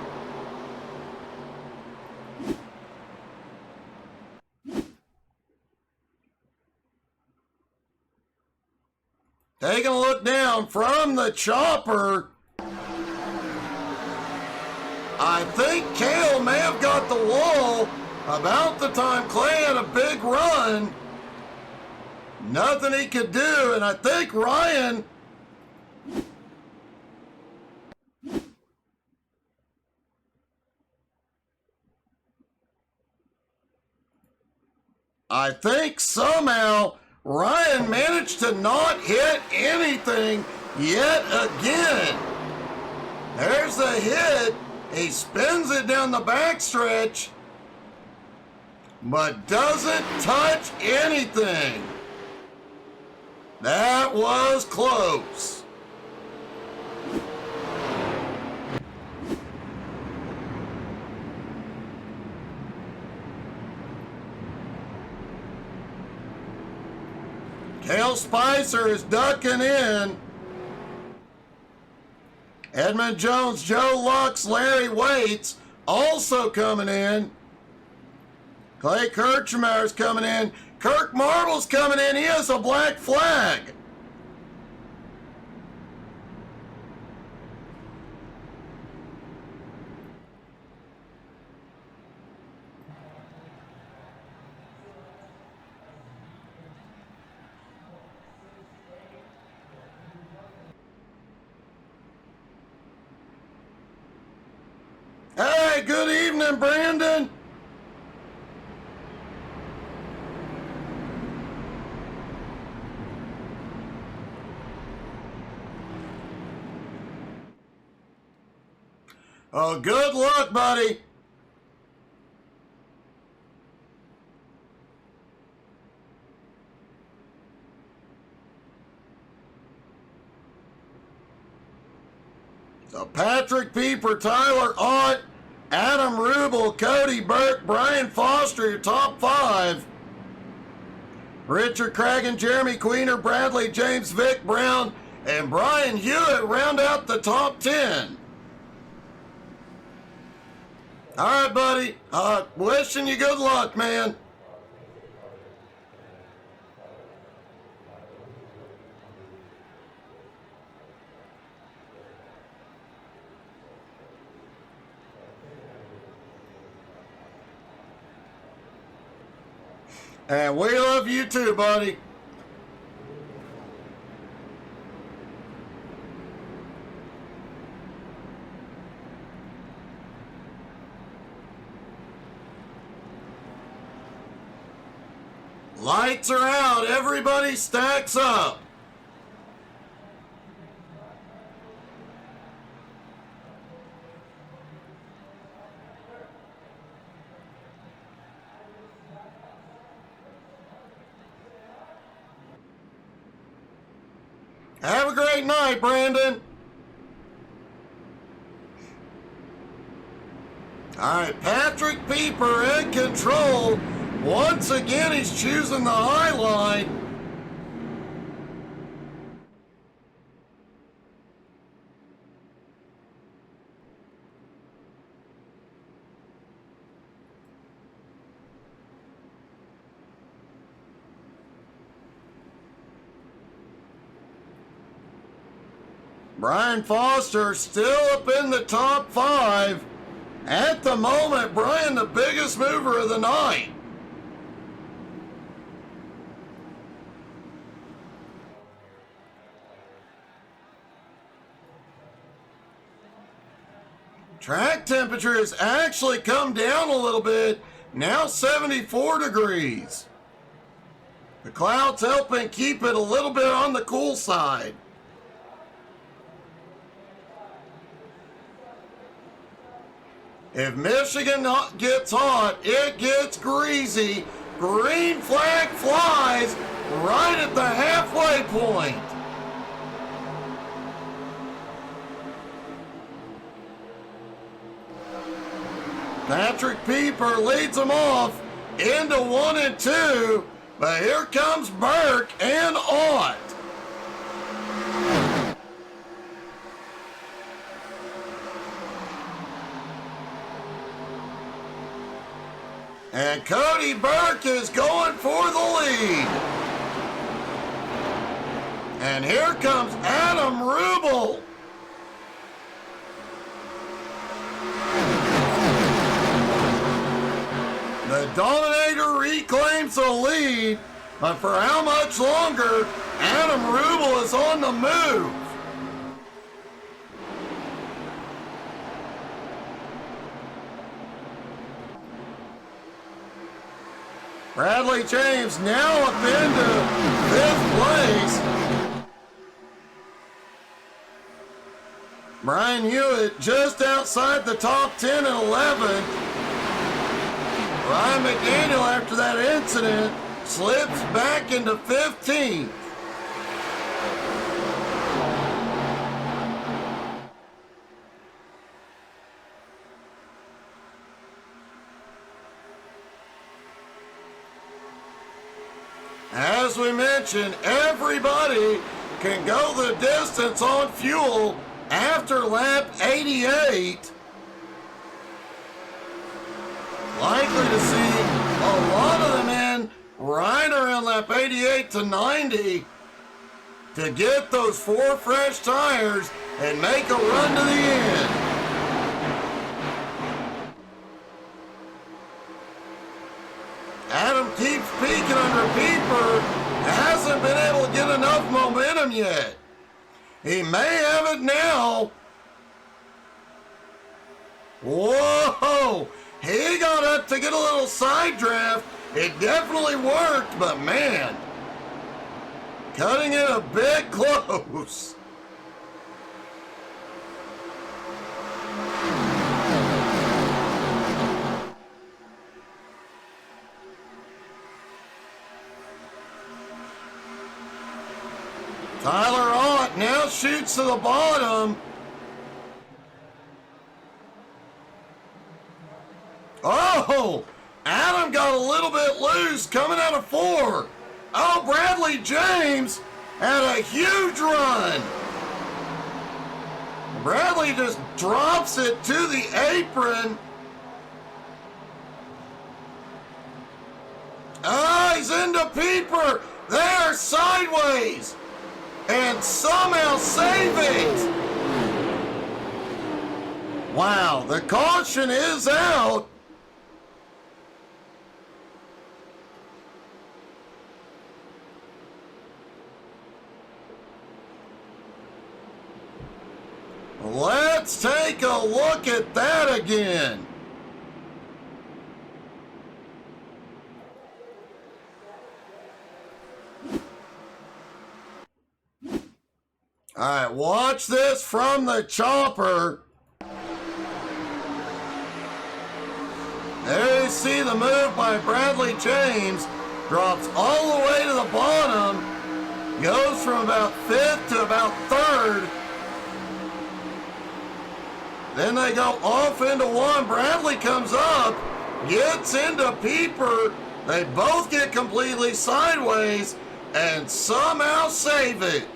Taking a look down from the chopper. I think Cale may have got the wall about the time Clay had a big run. Nothing he could do, and I think Ryan... I think somehow Ryan managed to not hit anything yet again. There's the hit. He spins it down the backstretch, but doesn't touch anything. That was close. Cale Spicer is ducking in. Edmund Jones, Joe Lux, Larry Waits also coming in. Clay Kirchmeyer's coming in. Kirk Marble's coming in. He has a black flag. Hey, good evening, Brandon. Oh, good luck, buddy. So Patrick Pieper, Tyler Ott, Adam Rubel, Cody Burke, Brian Foster, your top five. Richard Cragen, Jeremy Queener, Bradley James, Vic Brown, and Brian Hewitt round out the top 10. All right, buddy. Wishing you good luck, man. And we love you too, buddy. Lights are out. Everybody stacks up. Have a great night, Brandon. All right, Patrick Pieper in control. Once again, he's choosing the high line. Brian Foster still up in the top five. At the moment, Brian the biggest mover of the night. Track temperature has actually come down a little bit, now 74 degrees. The clouds helping keep it a little bit on the cool side. If Michigan gets hot, it gets greasy. Green flag flies right at the halfway point. Patrick Pieper leads them off into 1 and 2, but here comes Burke and Ott. And Cody Burke is going for the lead. And here comes Adam Rubel. The Dominator reclaims the lead, but for how much longer? Adam Rubel is on the move. Bradley James now up into 5th place. Brian Hewitt just outside the top 10 and 11. Ryan McDaniel, after that incident, slips back into 15th. As we mentioned, everybody can go the distance on fuel after lap 88. Likely to see a lot of them in right around lap 88 to 90 to get those 4 fresh tires and make a run to the end. Adam keeps peeking under Pieper, hasn't been able to get enough momentum yet. He may have it now. Whoa! He got up to get a little side draft. It definitely worked, but man, cutting it a bit close. Tyler Ott now shoots to the bottom. Oh, Adam got a little bit loose coming out of 4. Oh, Bradley James had a huge run. Bradley just drops it to the apron. Ah, he's into Pieper. There, sideways. And somehow save it. Wow, the caution is out. Let's take a look at that again. All right, watch this from the chopper. There you see the move by Bradley James. Drops all the way to the bottom. Goes from about 5th to about 3rd. Then they go off into 1. Bradley comes up, gets into Pieper. They both get completely sideways and somehow save it.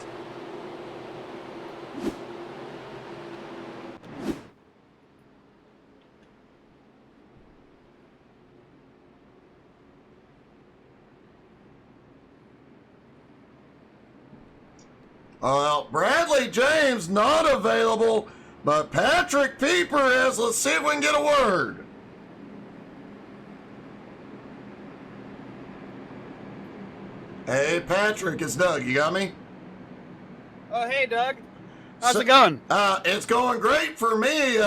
Well, Bradley James not available, but Patrick Pieper is. Let's see if we can get a word. Hey, Patrick, it's Doug. You got me? Oh, hey, Doug. How's it going? It's going great for me.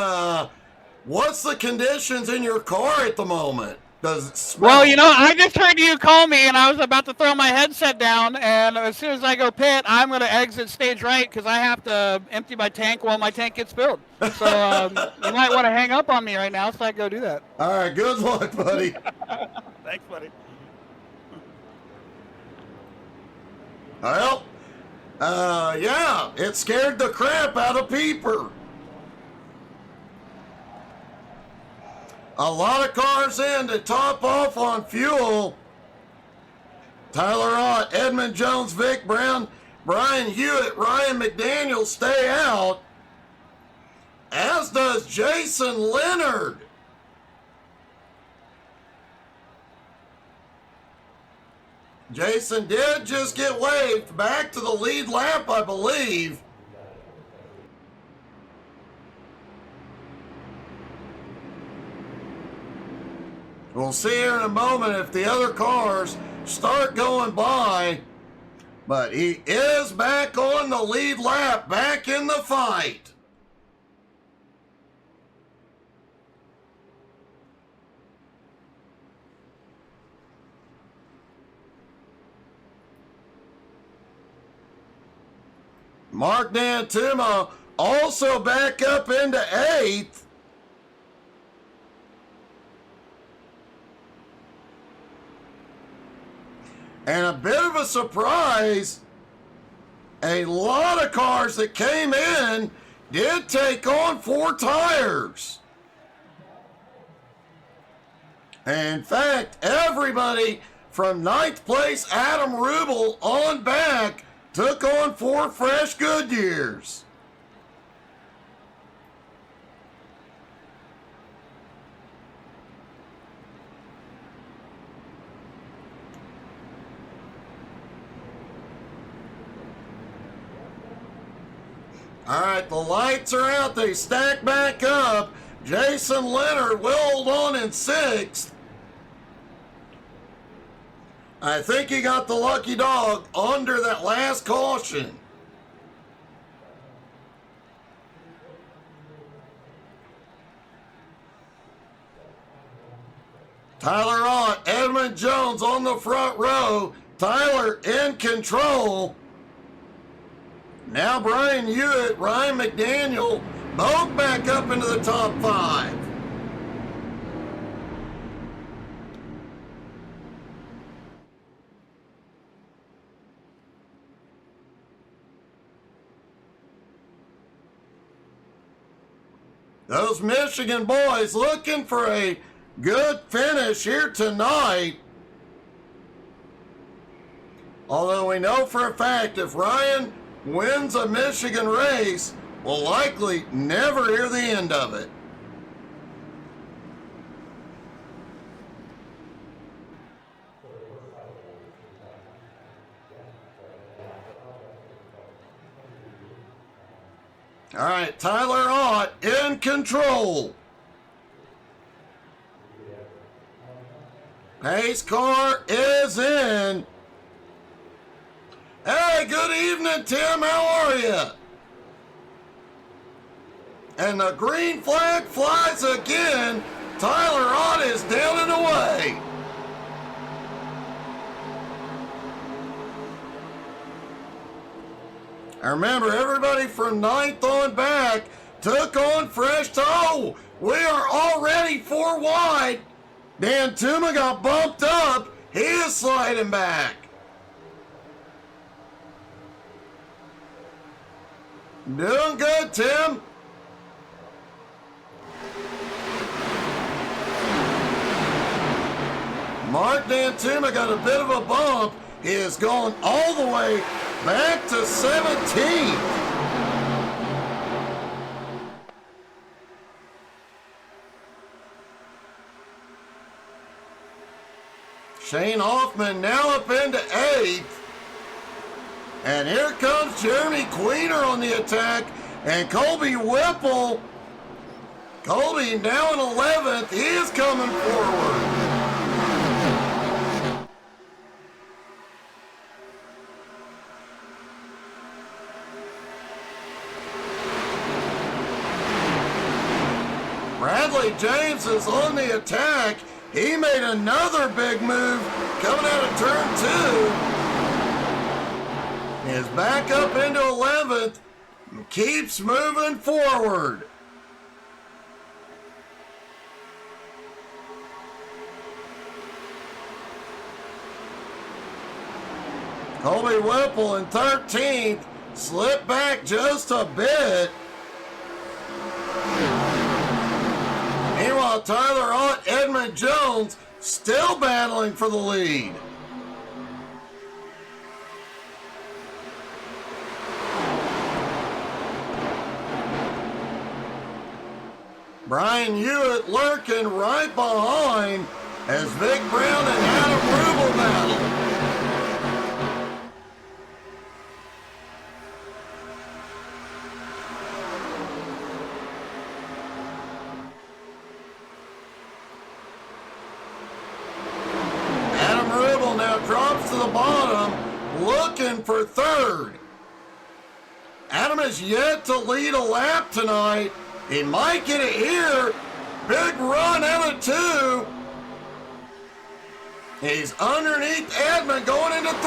What's the conditions in your car at the moment? Does it smell? Well, you know, I just heard you call me, and I was about to throw my headset down, and as soon as I go pit, I'm going to exit stage right because I have to empty my tank while my tank gets filled. So you might want to hang up on me right now so I go do that. All right, good luck, buddy. Thanks, buddy. Well, yeah, it scared the crap out of Peeper. A lot of cars in to top off on fuel. Tyler Ott, Edmund Jones, Vic Brown, Brian Hewitt, Ryan McDaniel stay out, as does Jason Leonard. Jason did just get waved back to the lead lap, I believe. We'll see here in a moment if the other cars start going by. But he is back on the lead lap, back in the fight. Mark D'Antuma also back up into 8th. And a bit of a surprise, a lot of cars that came in did take on 4 tires. In fact, everybody from 9th place Adam Rubel on back took on 4 fresh Goodyears. All right, the lights are out. They stack back up. Jason Leonard will hold on in 6th. I think he got the lucky dog under that last caution. Tyler Ott, Edmund Jones on the front row. Tyler in control. Now Brian Hewitt, Ryan McDaniel, both back up into the top 5. Those Michigan boys looking for a good finish here tonight. Although we know for a fact if Ryan wins a Michigan race, we'll likely never hear the end of it. All right, Tyler Ott in control. Pace car is in. Hey, good evening, Tim. How are you? And the green flag flies again. Tyler Ott is down and away. And remember, everybody from 9th on back took on fresh toe. We are already 4 wide. D'Antuma got bumped up. He is sliding back. Doing good, Tim. Mark D'Antuma got a bit of a bump. He has gone all the way back to 17th. Shane Hoffman now up into 8th. And here comes Jeremy Queener on the attack. And Colby Whipple. Colby now in 11th. He is coming forward. Bradley James is on the attack. He made another big move coming out of turn 2. Is back up into 11th and keeps moving forward. Colby Whipple in 13th, slipped back just a bit. Meanwhile, Tyler Ott, Edmund Jones still battling for the lead. Brian Hewitt lurking right behind as Vic Brown and Adam Rubel battle. Drops to the bottom, looking for third. Adam has yet to lead a lap tonight. He might get it here. Big run out of 2. He's underneath Edmund going into 3.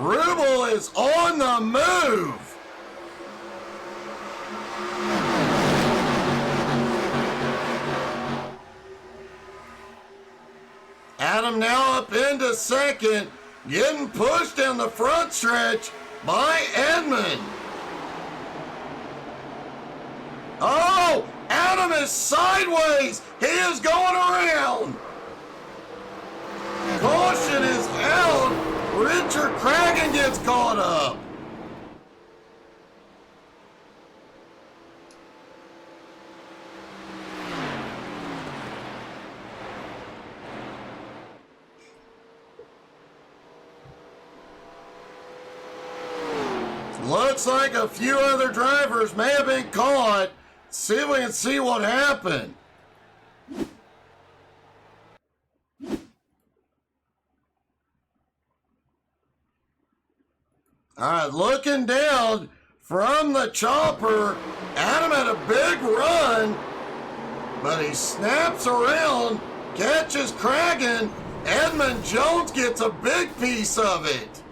Rubel is on the move. Adam now up into second, getting pushed down the front stretch by Edmund. Oh, Adam is sideways. He is going around. Caution is out. Richard Cragen gets caught up. Looks like a few other drivers may have been caught. See if we can see what happened. All right, looking down from the chopper, Adam had a big run, but he snaps around, catches Cragen. Edmund Jones gets a big piece of it.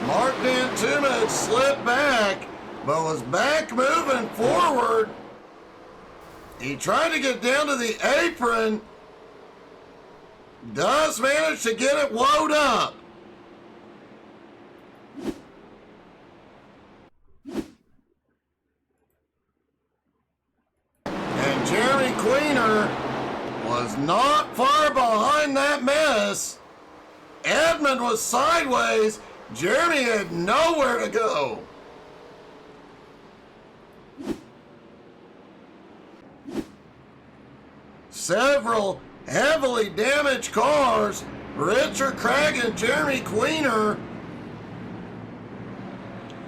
Mark Dantuma had slipped back, but was back moving forward. He tried to get down to the apron. Does manage to get it wound up. And Jeremy Queener was not far behind that mess. Edmund was sideways. Jeremy had nowhere to go. Several heavily damaged cars. Richard Craig and Jeremy Queener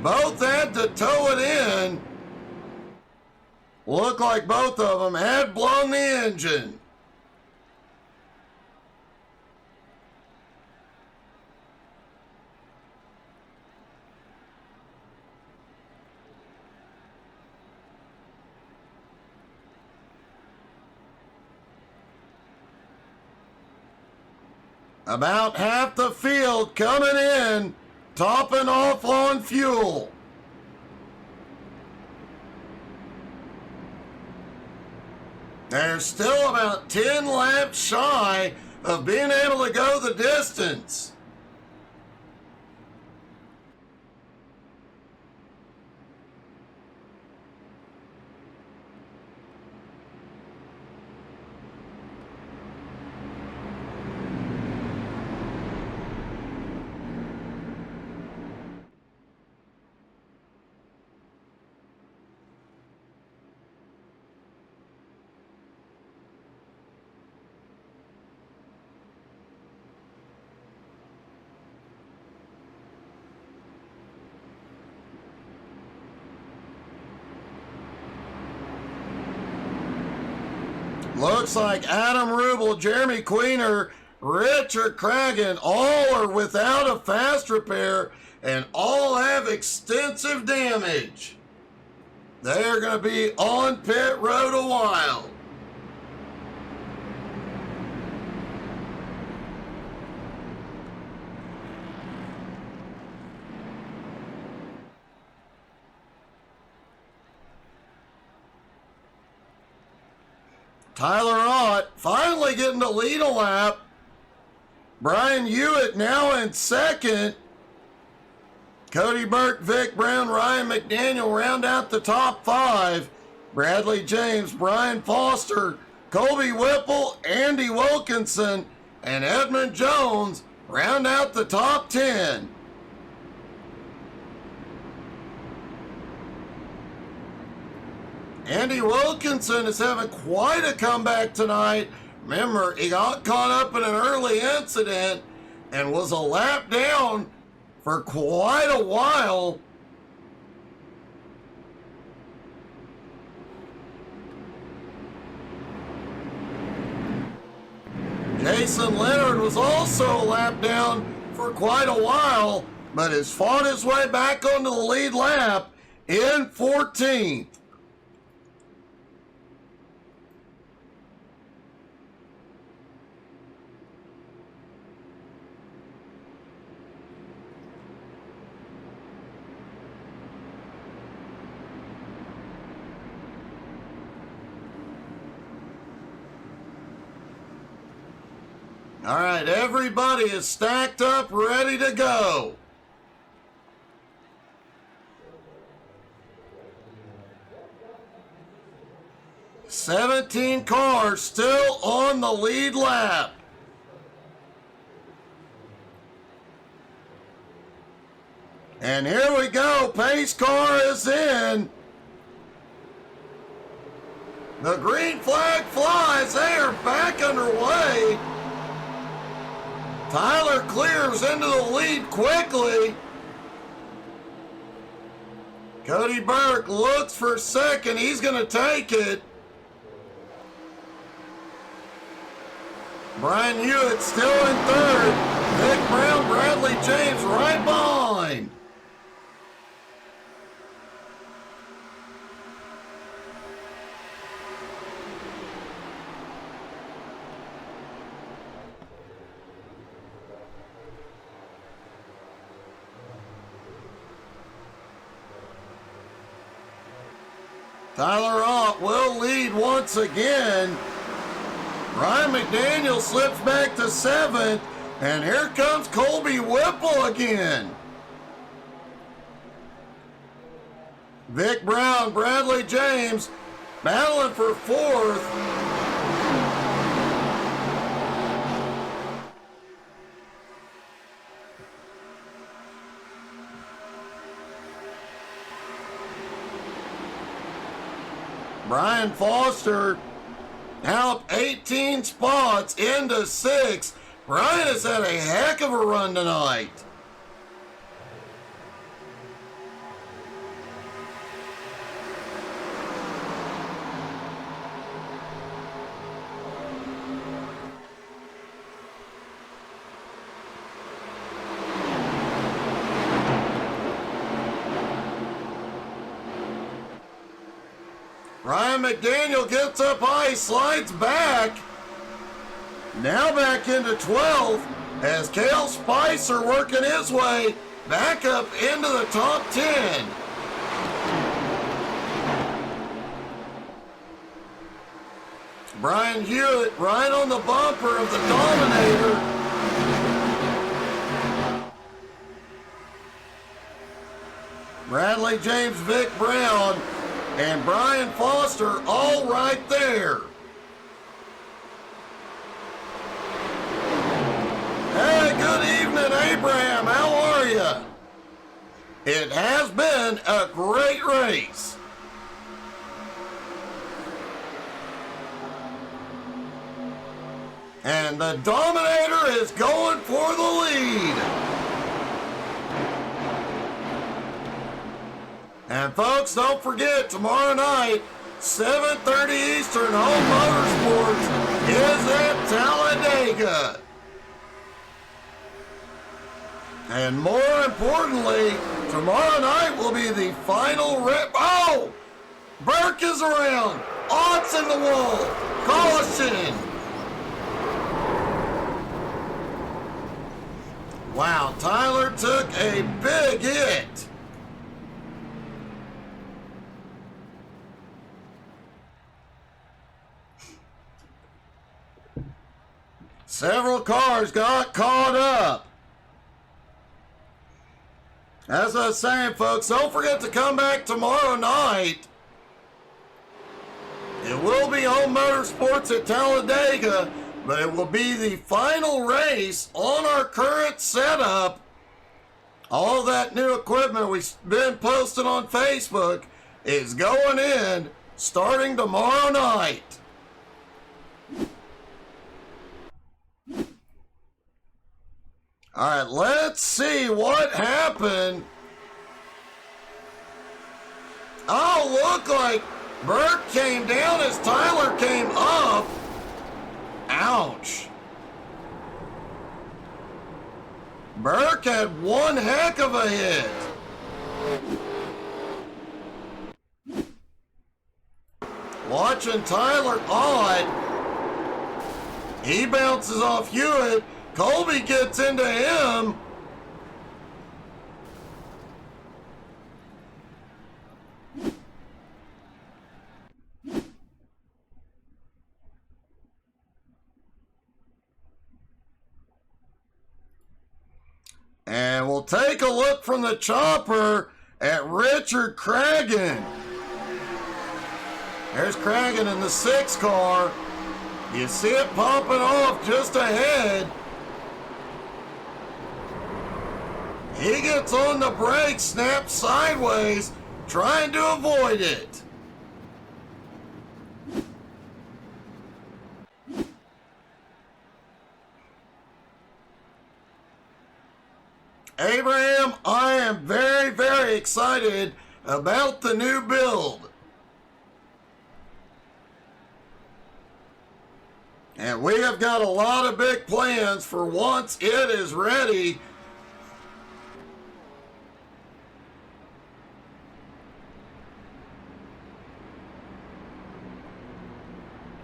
both had to tow it in. Looked like both of them had blown the engine. About half the field coming in, topping off on fuel. They're still about 10 laps shy of being able to go the distance. Looks like Adam Rubel, Jeremy Queener, Richard Cragen, all are without a fast repair and all have extensive damage. They are going to be on pit road a while. Tyler Ott finally getting to lead a lap. Brian Hewitt now in second. Cody Burke, Vic Brown, Ryan McDaniel round out the top 5. Bradley James, Brian Foster, Colby Whipple, Andy Wilkinson, and Edmund Jones round out the top 10. Andy Wilkinson is having quite a comeback tonight. Remember, he got caught up in an early incident and was a lap down for quite a while. Jason Leonard was also a lap down for quite a while, but has fought his way back onto the lead lap in 14th. All right, everybody is stacked up, ready to go. $17 cars still on the lead lap. And here we go, pace car is in. The green flag flies, they are back underway. Tyler clears into the lead quickly. Cody Burke looks for second. He's going to take it. Brian Hewitt still in third. Vic Brown, Bradley James right behind. Tyler Ott will lead once again. Ryan McDaniel slips back to 7th, and here comes Colby Whipple again. Vic Brown, Bradley James battling for 4th. Brian Foster now up 18 spots into 6th. Brian has had a heck of a run tonight. Ryan McDaniel gets up high, slides back. Now back into 12th as Cale Spicer working his way back up into the top 10. Brian Hewitt right on the bumper of the Dominator. Bradley James, Vic Brown, and Brian Foster all right there. Hey, good evening, Abraham. How are you? It has been a great race. And the Dominator is going for the lead. And folks, don't forget, tomorrow night, 7:30 Eastern, Home Motorsports is at Talladega. And more importantly, tomorrow night will be the final rip. Oh! Burke is around. Odds in the wall. Caution. Wow, Tyler took a big hit. Several cars got caught up. As I was saying, folks, don't forget to come back tomorrow night. It will be Home Motorsports at Talladega, but it will be the final race on our current setup. All that new equipment we've been posting on Facebook is going in starting tomorrow night. All right, let's see what happened. Oh, look like Burke came down as Tyler came up. Ouch. Burke had one heck of a hit. Watching Tyler odd. He bounces off Hewitt. Colby gets into him. And we'll take a look from the chopper at Richard Cragen. There's Cragen in the 6 car. You see it popping off just ahead. He gets on the brake, snaps sideways, trying to avoid it. Abraham, I am very, very excited about the new build. And we have got a lot of big plans for once it is ready.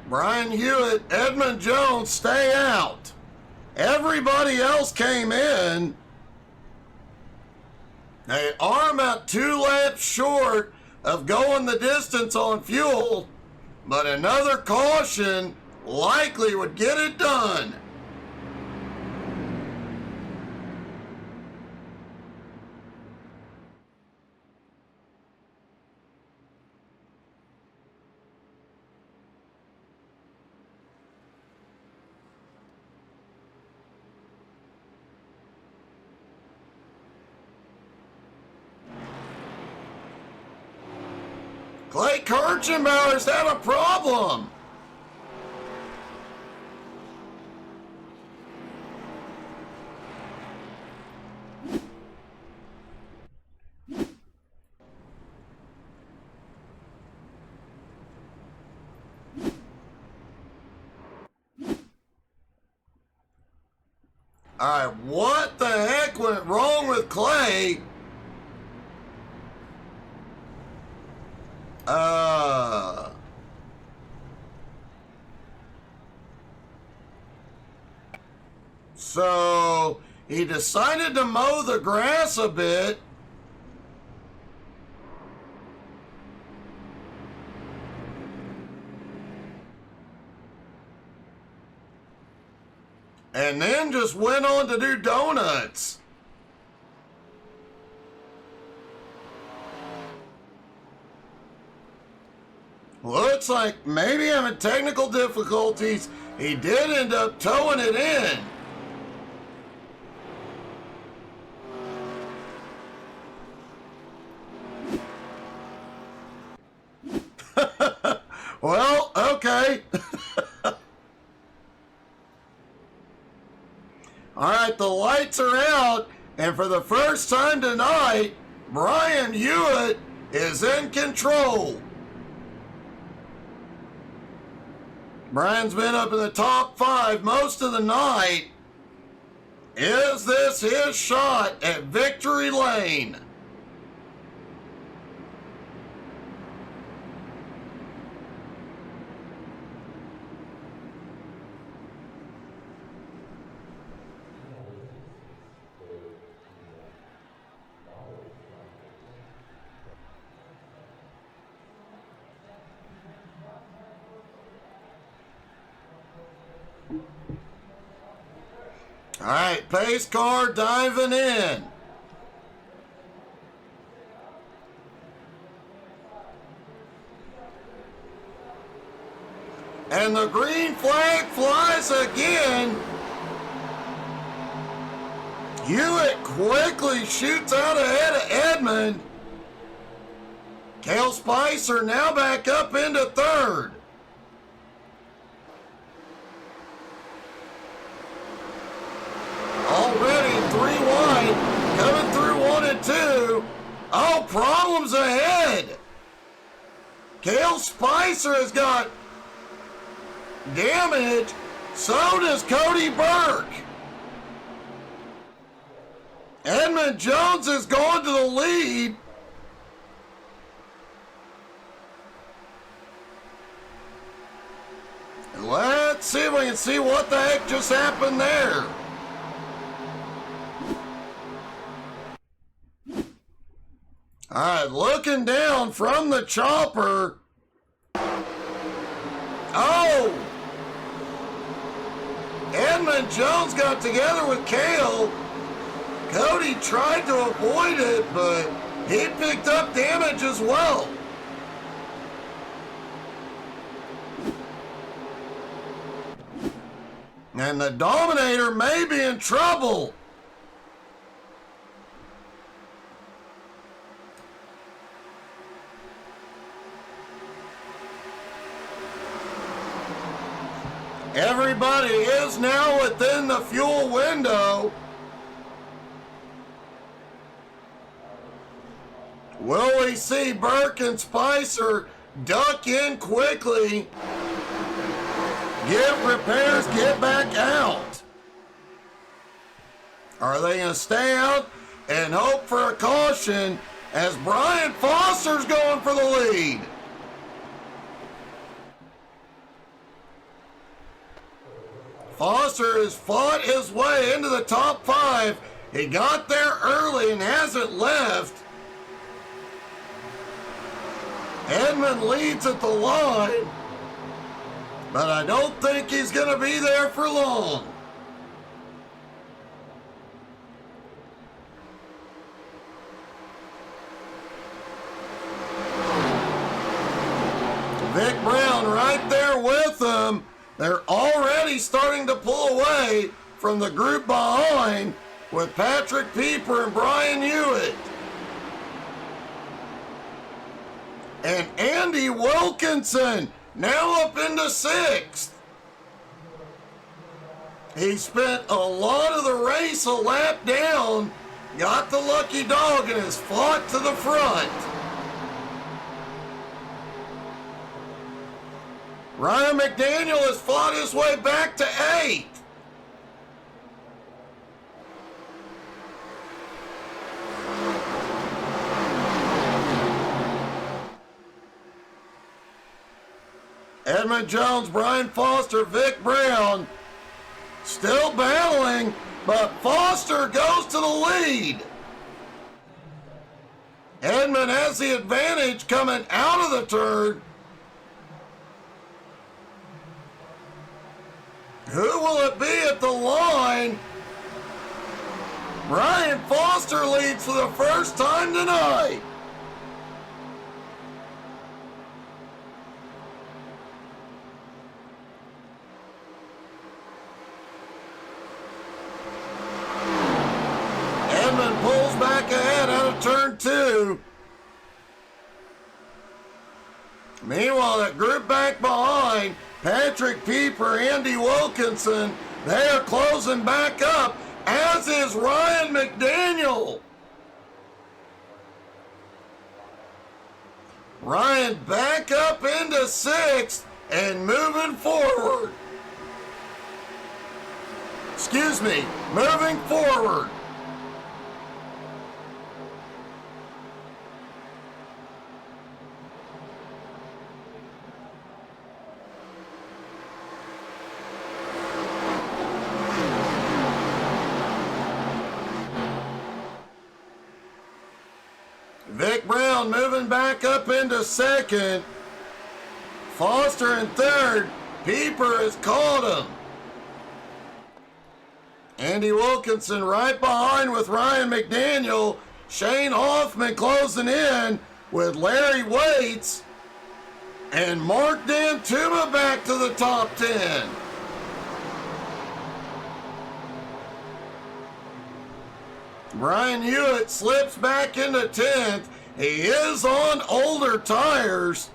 Brian Hewitt, Edmund Jones, stay out. Everybody else came in. They are about 2 laps short of going the distance on fuel, but another caution likely would get it done. Clay Kirchenbauer's had a problem. All right, what the heck went wrong with Clay? So he decided to mow the grass a bit. And then just went on to do donuts. Looks like maybe having technical difficulties. He did end up towing it in. Well, okay. All right, the lights are out, and for the first time tonight, Brian Hewitt is in control. Brian's been up in the top 5 most of the night. Is this his shot at victory lane? All right, pace car diving in. And the green flag flies again. Hewitt quickly shoots out ahead of Edmund. Cale Spicer now back up into third. Already 3 wide, coming through 1 and 2. Oh, problems ahead. Cale Spicer has got damage. So does Cody Burke. Edmund Jones has gone to the lead. Let's see if we can see what the heck just happened there. All right, looking down from the chopper. Oh! Edmund Jones got together with Cale. Cody tried to avoid it, but he picked up damage as well. And the Dominator may be in trouble. Everybody is now within the fuel window. Will we see Burke and Spicer duck in quickly, get repairs, get back out? Are they going to stay out and hope for a caution as Brian Foster's going for the lead? Foster has fought his way into the top 5. He got there early and hasn't left. Edmund leads at the line, but I don't think he's going to be there for long. Vic Brown right there with him. They're already starting to pull away from the group behind with Patrick Pieper and Brian Hewitt. And Andy Wilkinson now up into 6th. He spent a lot of the race a lap down, got the lucky dog, and has fought to the front. Ryan McDaniel has fought his way back to 8th. Edmund Jones, Brian Foster, Vic Brown still battling, but Foster goes to the lead. Edmund has the advantage coming out of the turn. Who will it be at the line? Brian Foster leads for the first time tonight. Edmund pulls back ahead out of turn 2. Meanwhile, that group back behind, Patrick Pieper, Andy Wilkinson, they are closing back up, as is Ryan McDaniel. Ryan back up into 6th, and moving forward. Excuse me, moving forward. Vic Brown moving back up into second. Foster in third. Pieper has caught him. Andy Wilkinson right behind with Ryan McDaniel. Shane Hoffman closing in with Larry Waits. And Mark Dantuma back to the top 10. Brian Hewitt slips back into 10th. He is on older tires.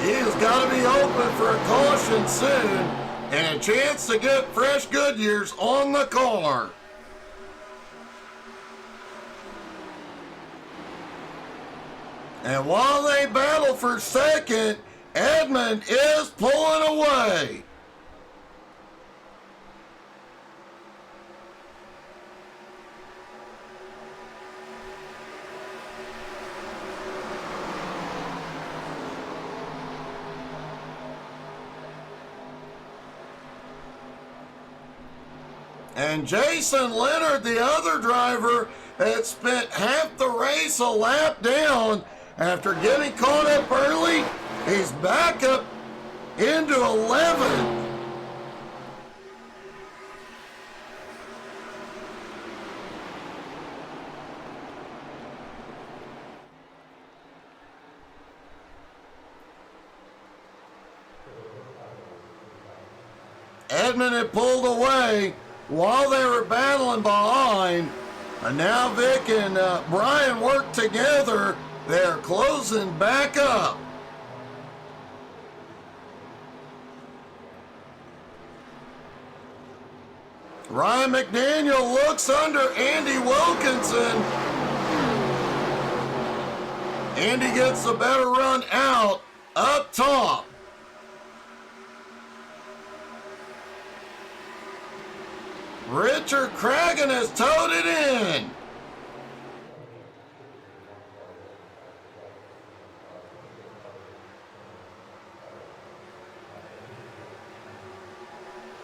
He has got to be open for a caution soon and a chance to get fresh Goodyears on the car. And while they battle for second, Edmond is pulling away. And Jason Leonard, the other driver, had spent half the race a lap down after getting caught up early. He's back up into 11th. Edmond had pulled away while they were battling behind, and now Vic and Brian work together. They're closing back up. Ryan McDaniel looks under Andy Wilkinson. Andy gets a better run out up top. Richard Cragen has towed it in.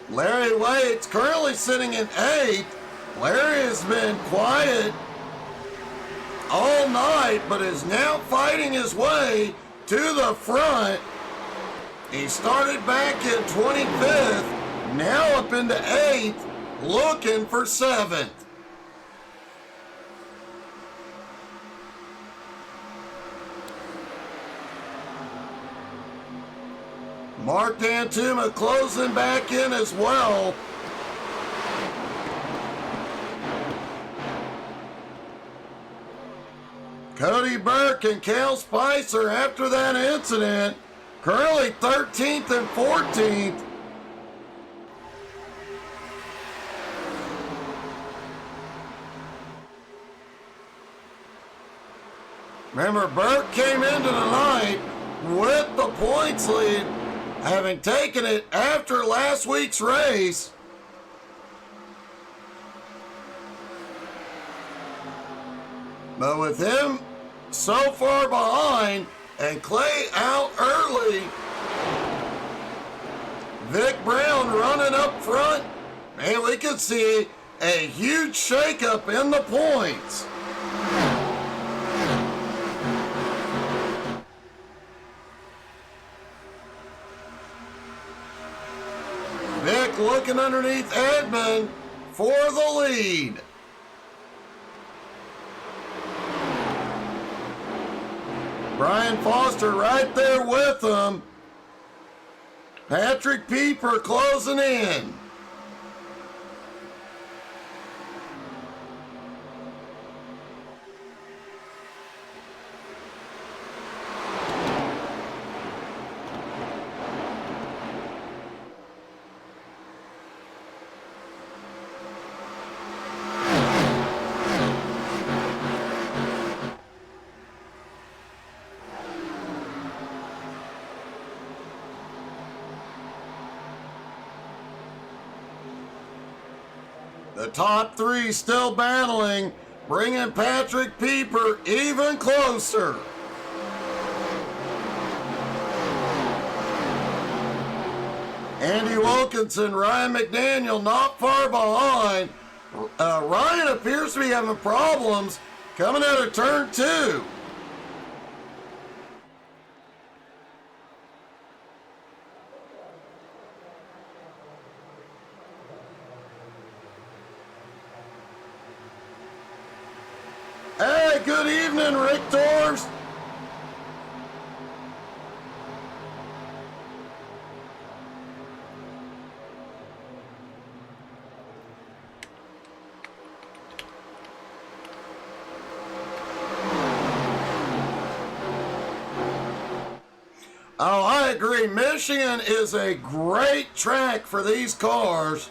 Larry Waits currently sitting in 8th. Larry has been quiet all night, but is now fighting his way to the front. He started back in 25th, now up into 8th. Looking for 7th. Mark Dantuma closing back in as well. Cody Burke and Cal Spicer after that incident, currently 13th and 14th. Remember, Burke came into the night with the points lead, having taken it after last week's race. But with him so far behind and Clay out early, Vic Brown running up front, and we could see a huge shakeup in the points. Vic looking underneath Edmond for the lead. Brian Foster right there with him. Patrick Pieper closing in. The top three still battling, bringing Patrick Pieper even closer. Andy Wilkinson, Ryan McDaniel not far behind. Ryan appears to be having problems coming out of turn 2. Hey, good evening, Rick Dors. Oh, I agree. Michigan is a great track for these cars.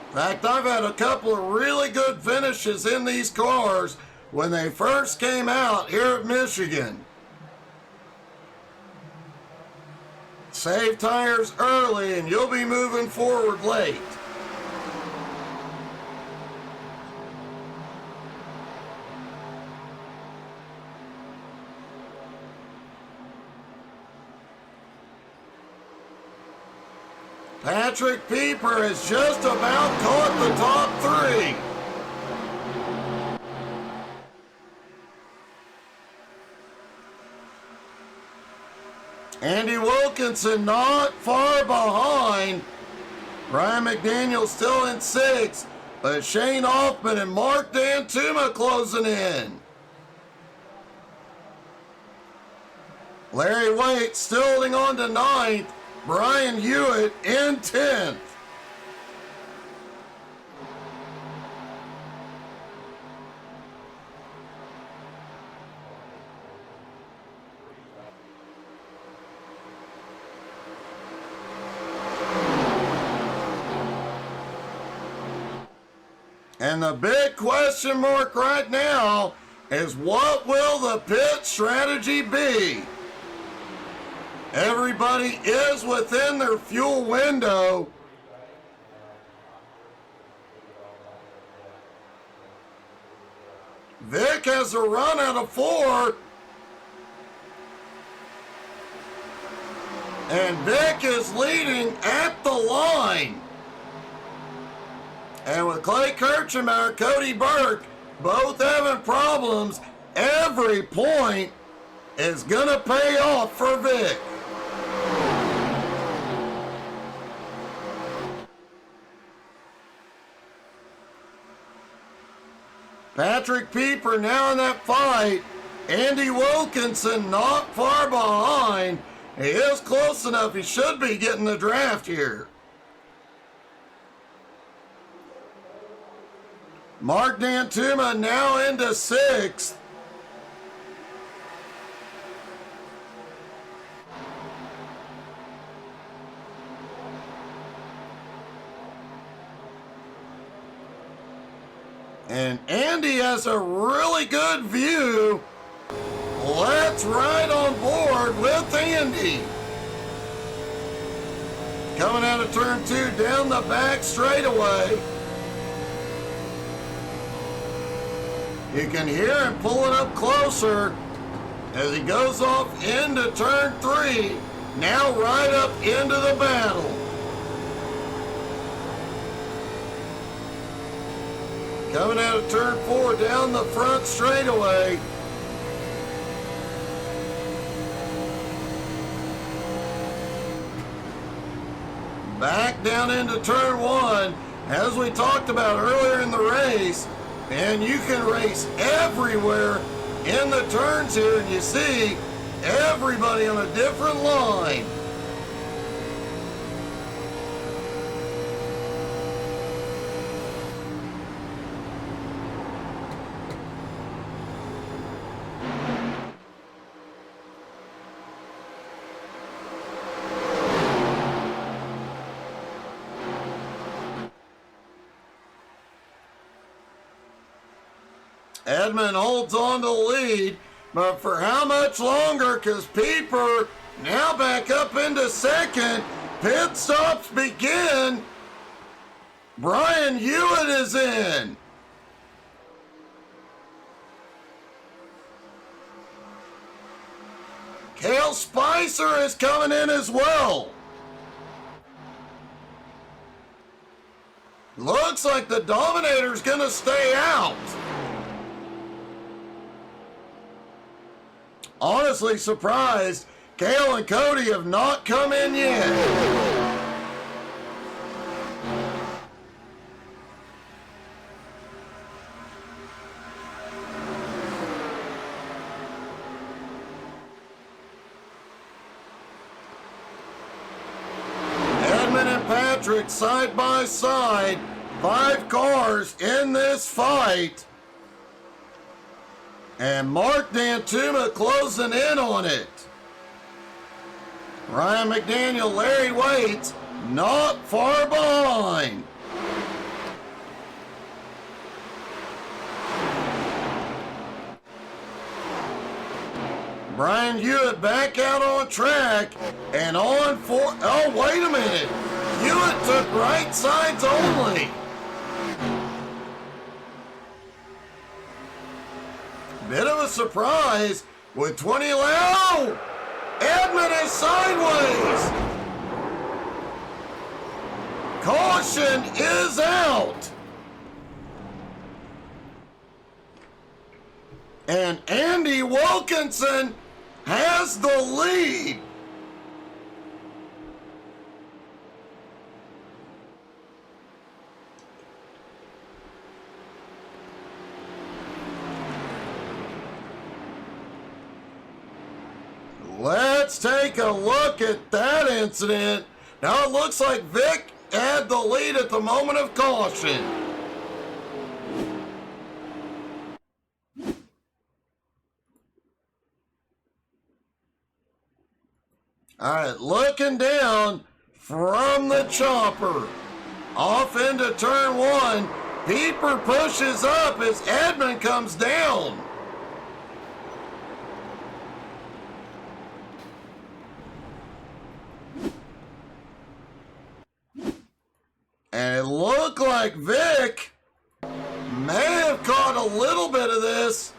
In fact, I've had a couple of really good finishes in these cars when they first came out here at Michigan. Save tires early and you'll be moving forward late. Patrick Pieper has just about caught the top 3. Andy Wilkinson not far behind. Ryan McDaniel still in 6th, but Shane Hoffman and Mark Dantuma closing in. Larry Waite still holding on to 9th. Brian Hewitt in 10th. And the big question mark right now is, what will the pit strategy be? Everybody is within their fuel window. Vic has a run out of 4. And Vic is leading at the line. And with Clay Kirchenbauer, Cody Burke, both having problems, every point is going to pay off for Vic. Patrick Pieper now in that fight. Andy Wilkinson not far behind. He is close enough. He should be getting the draft here. Mark Dantuma now into 6th. And Andy has a really good view. Let's ride on board with Andy. Coming out of turn 2 down the back straightaway. You can hear him pulling up closer as he goes off into turn 3. Now right up into the battle. Coming out of turn 4 down the front straightaway. Back down into turn 1, as we talked about earlier in the race. And you can race everywhere in the turns here, and you see everybody on a different line. Edmund holds on to the lead, but for how much longer? Because Pieper now back up into 2nd, pit stops begin. Brian Hewitt is in. Cale Spicer is coming in as well. Looks like the Dominator's gonna stay out. Honestly surprised, Cale and Cody have not come in yet. Edmund and Patrick side by side, 5 cars in this fight. And Mark Dantuma closing in on it. Ryan McDaniel, Larry Waits, not far behind. Brian Hewitt back out on track and on for, oh, wait a minute. Hewitt took right sides only. Bit of a surprise with 20 left. Oh! Edmund is sideways. Caution is out. And Andy Wilkinson has the lead. Let's take a look at that incident. Now it looks like Vic had the lead at the moment of caution. All right, looking down from the chopper. Off into turn 1. Pieper pushes up as Edmund comes down. And it looked like Vic may have caught a little bit of this.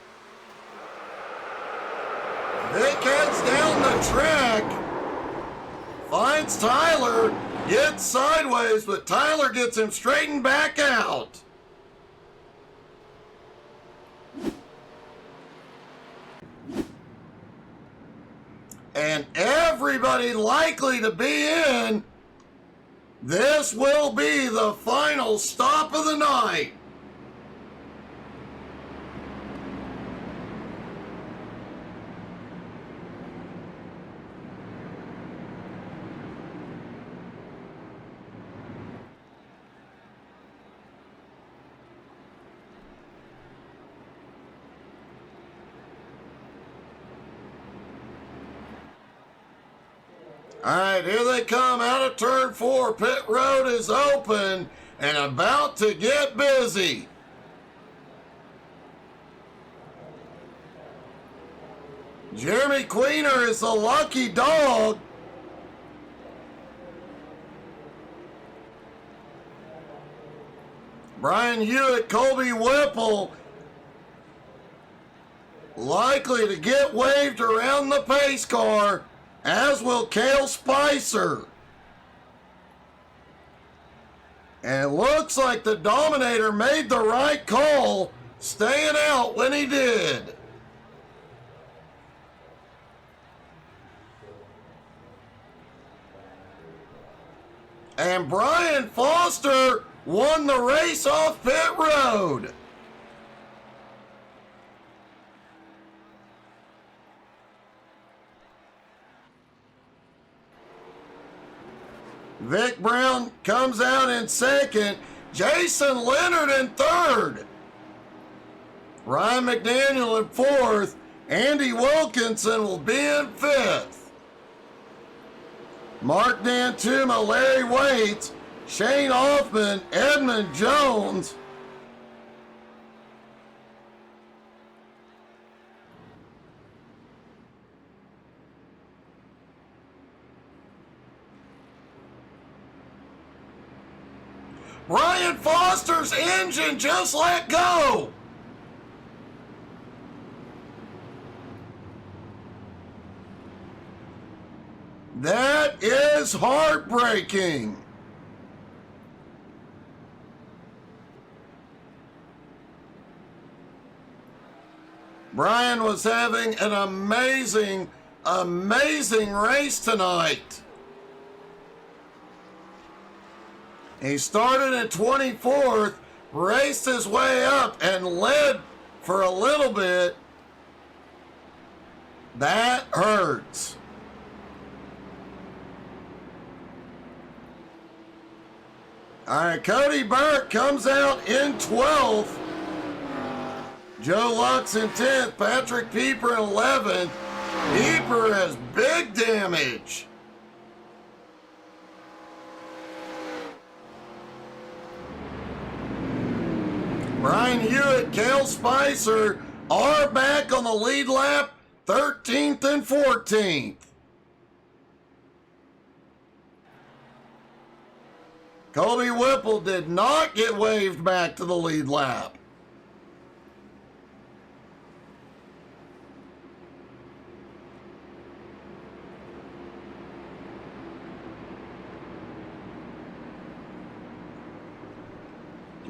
Vic heads down the track, finds Tyler, gets sideways, but Tyler gets him straightened back out. And everybody likely to be in. This will be the final stop of the night. All right, here they come out of turn 4. Pit road is open and about to get busy. Jeremy Queener is the lucky dog. Brian Hewitt, Colby Whipple likely to get waved around the pace car, as will Cale Spicer. And it looks like the Dominator made the right call, staying out when he did. And Brian Foster won the race off pit road. Vic Brown comes out in second. Jason Leonard in third. Ryan McDaniel in fourth. Andy Wilkinson will be in fifth. Mark Dantuma, Larry Waits, Shane Hoffman, Edmund Jones. Ryan Foster's engine just let go. That is heartbreaking. Brian was having an amazing race tonight. He started at 24th, raced his way up, and led for a little bit. That hurts. All right, Cody Burke comes out in 12th. Joe Lux in 10th, Patrick Pieper in 11th. Pieper has big damage. Brian Hewitt, Cale Spicer are back on the lead lap, 13th and 14th. Colby Whipple did not get waved back to the lead lap.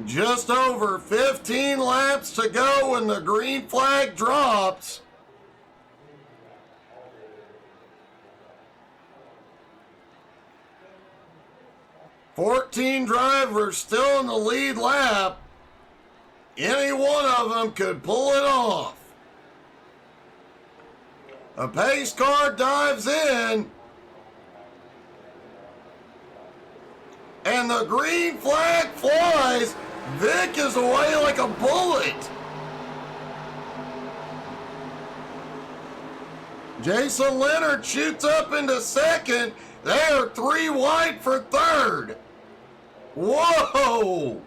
Just over 15 laps to go when the green flag drops. "14 drivers still in the lead lap. Any one of them could pull it off." A pace car dives in. And the green flag flies. Vic is away like a bullet. Jason Leonard shoots up into second. They are 3 wide for third. Whoa!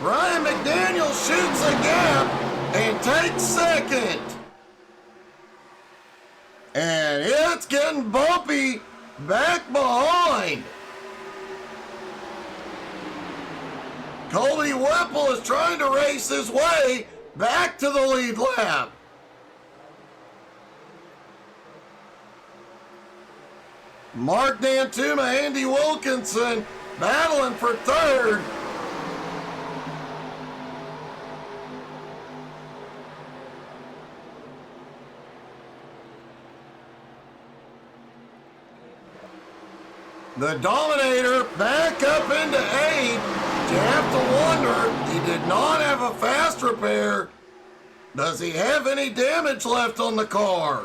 Ryan McDaniel shoots a gap and takes second. And it's getting bumpy back behind. Colby Whipple is trying to race his way back to the lead lap. Mark Dantuma, Andy Wilkinson battling for third. The Dominator back up into 8th. You have to wonder, he did not have a fast repair. Does he have any damage left on the car?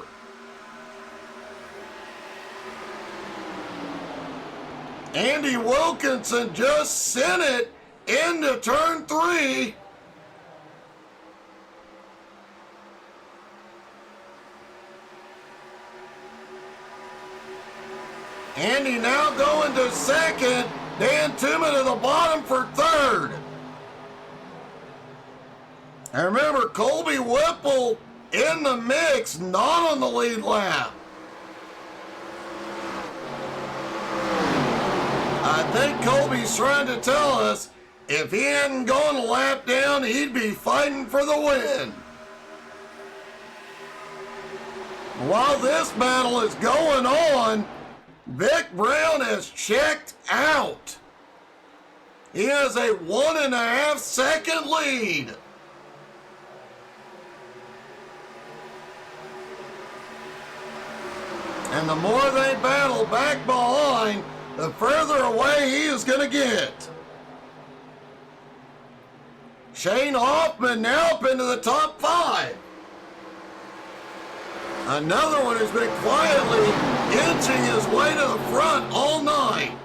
Andy Wilkinson just sent it into turn 3. Andy now going to second. Dan Tuma to the bottom for third. And remember, Colby Whipple in the mix, not on the lead lap. I think Colby's trying to tell us if he hadn't gone a lap down, he'd be fighting for the win. While this battle is going on, Vic Brown has checked out. He has a 1.5 second lead. And the more they battle back behind, the further away he is going to get. Shane Hoffman now up into the top 5. Another one who's been quietly inching his way to the front all night.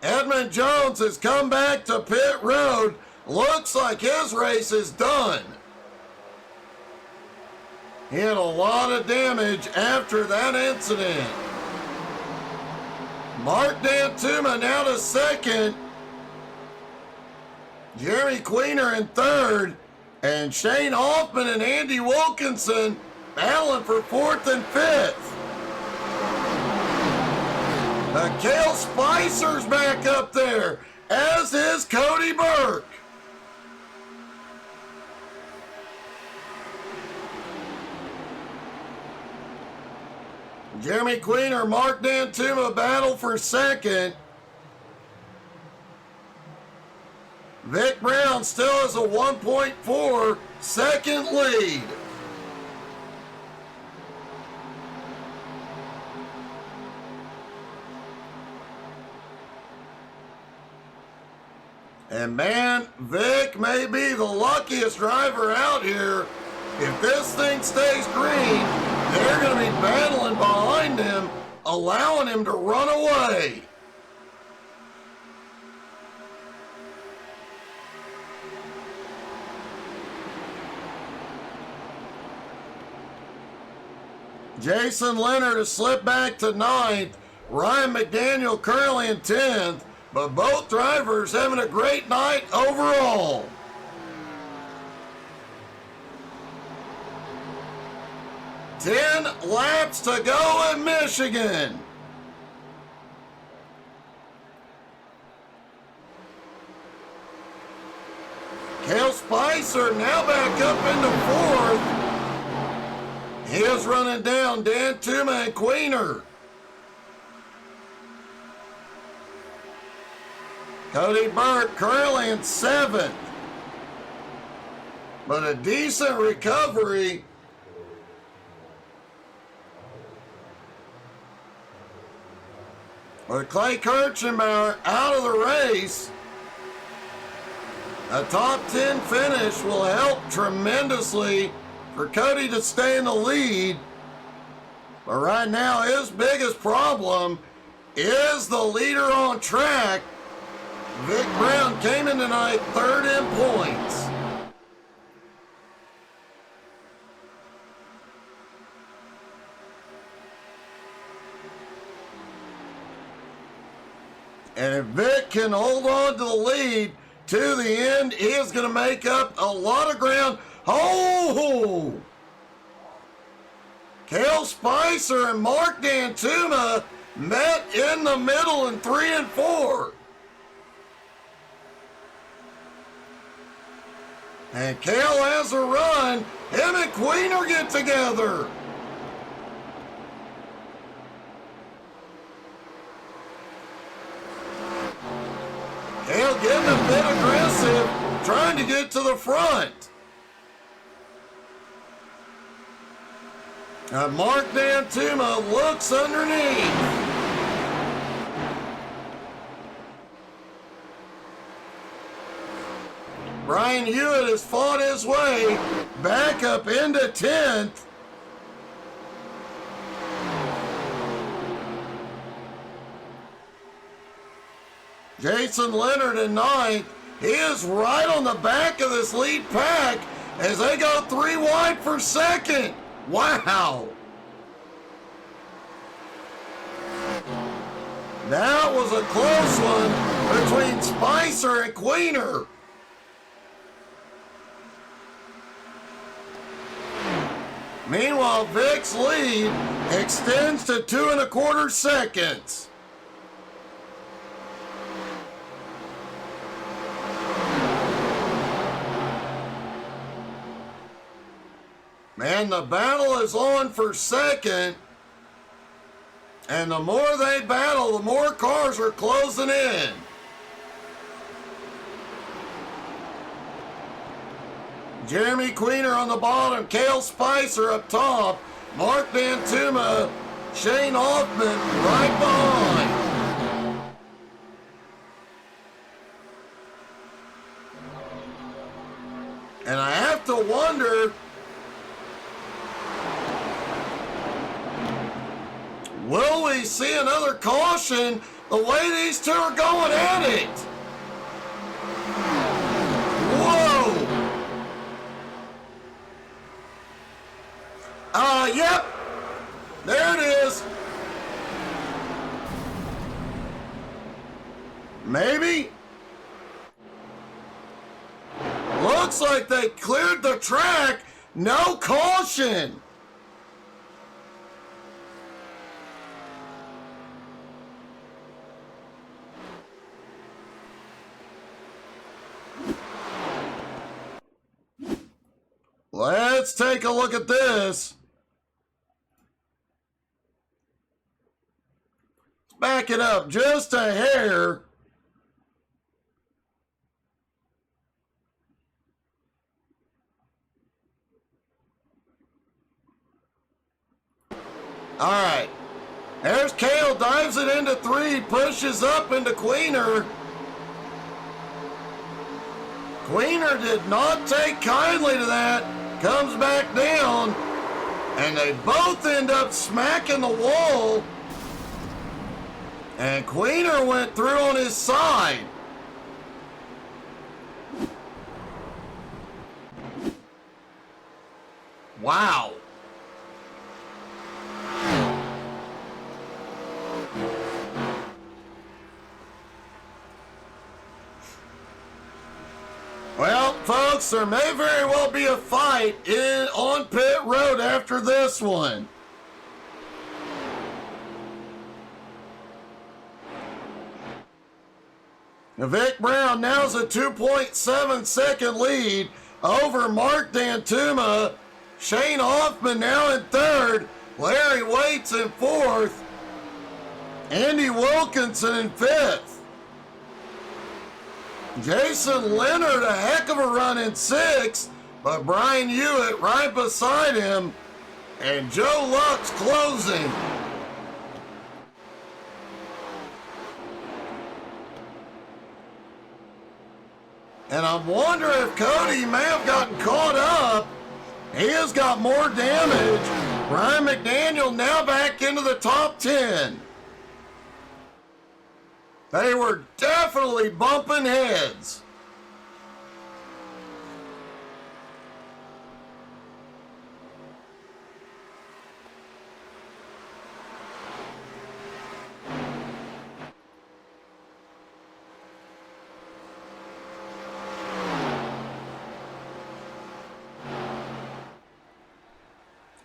Edmund Jones has come back to pit road. Looks like his race is done. He had a lot of damage after that incident. Mark Dantuma now to second. Jeremy Queener in third, and Shane Hoffman and Andy Wilkinson battling for fourth and fifth. Cale Spicer's back up there, as is Cody Burke. Jeremy Queener, Mark Dantuma battle for second. Vic Brown still has a 1.4 second lead. And man, Vic may be the luckiest driver out here. If this thing stays green, they're going to be battling behind him, allowing him to run away. Jason Leonard has slipped back to 9th. Ryan McDaniel currently in 10th. But both drivers having a great night overall. Ten laps to go in Michigan. Cale Spicer now back up into 4th. He is running down Dan Tuma and Queener. Cody Burke currently in 7th. But a decent recovery. With Clay Kirchenbauer out of the race. A top 10 finish will help tremendously for Cody to stay in the lead. But right now his biggest problem is the leader on track. Vic Brown came in tonight 3rd in points. And if Vic can hold on to the lead to the end, he is going to make up a lot of ground. Oh! Cale Spicer and Mark Dantuma met in the middle in 3 and 4. And Cale has a run. Him and Queener get together. Cale getting a bit aggressive, trying to get to the front. Mark Dantuma looks underneath. Brian Hewitt has fought his way back up into 10th. Jason Leonard in 9th. He is right on the back of this lead pack as they go 3 wide for second. Wow. That was a close one between Spicer and Queener. Meanwhile, Vic's lead extends to 2 1/4 seconds. Man, the battle is on for second. And the more they battle, the more cars are closing in. Jeremy Queener on the bottom, Cale Spicer up top, Mark Dantuma, Shane Hoffman right behind. And I have to wonder, will we see another caution the way these two are going at it? Whoa! Yep. There it is. Maybe. looks like they cleared the track. No caution. Let's take a look at this. Back it up just a hair. All right. There's Kale, dives it into 3, pushes up into Queener. Queener did not take kindly to that. Comes back down. And they both end up smacking the wall. And Queener went through on his side. Wow. Well, folks, there may very well be a fight on pit road after this one. Vic Brown now's a 2.7 second lead over Mark Dantuma. Shane Hoffman now in 3rd. Larry Waits in 4th. Andy Wilkinson in 5th. Jason Leonard, a heck of a run in 6th, but Brian Hewitt right beside him, and Joe Lux closing. And I wonder if Cody may have gotten caught up. He has got more damage. Brian McDaniel now back into the top 10. They were definitely bumping heads.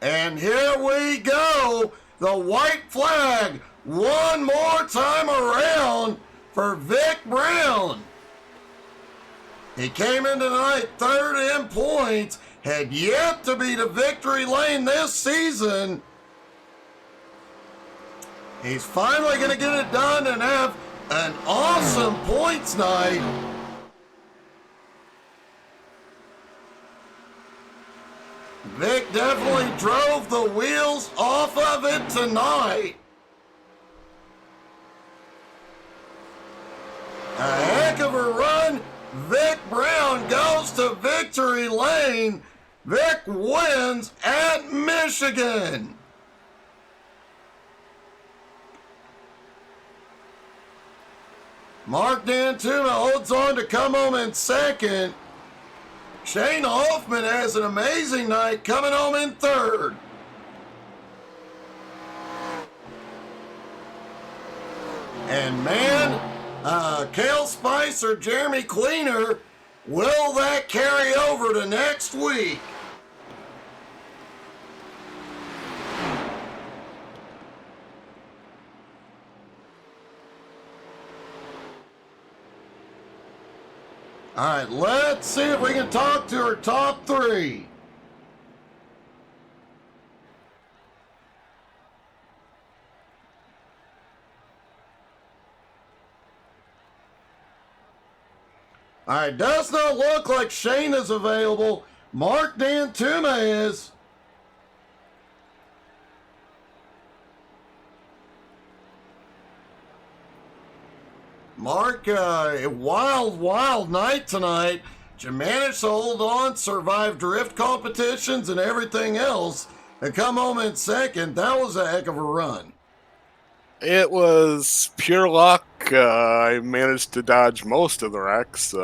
And here we go. The white flag one more time around for Vic Brown. He came in tonight 3rd in points, had yet to be to victory lane this season. He's finally going to get it done and have an awesome points night. Vic definitely drove the wheels off of it tonight. A heck of a run. Vic Brown goes to victory lane. Vic wins at Michigan. Mark Dantuma holds on to come home in 2nd. Shane Hoffman has an amazing night coming home in 3rd. And man, Cale Spicer, Jeremy Queener, will that carry over to next week? All right, let's see if we can talk to our top 3. All right, does not look like Shane is available. Mark Dantuma is. Mark, a wild night tonight. You managed to hold on, survive drift competitions and everything else, and come home in 2nd. That was a heck of a run. It was pure luck. I managed to dodge most of the wrecks.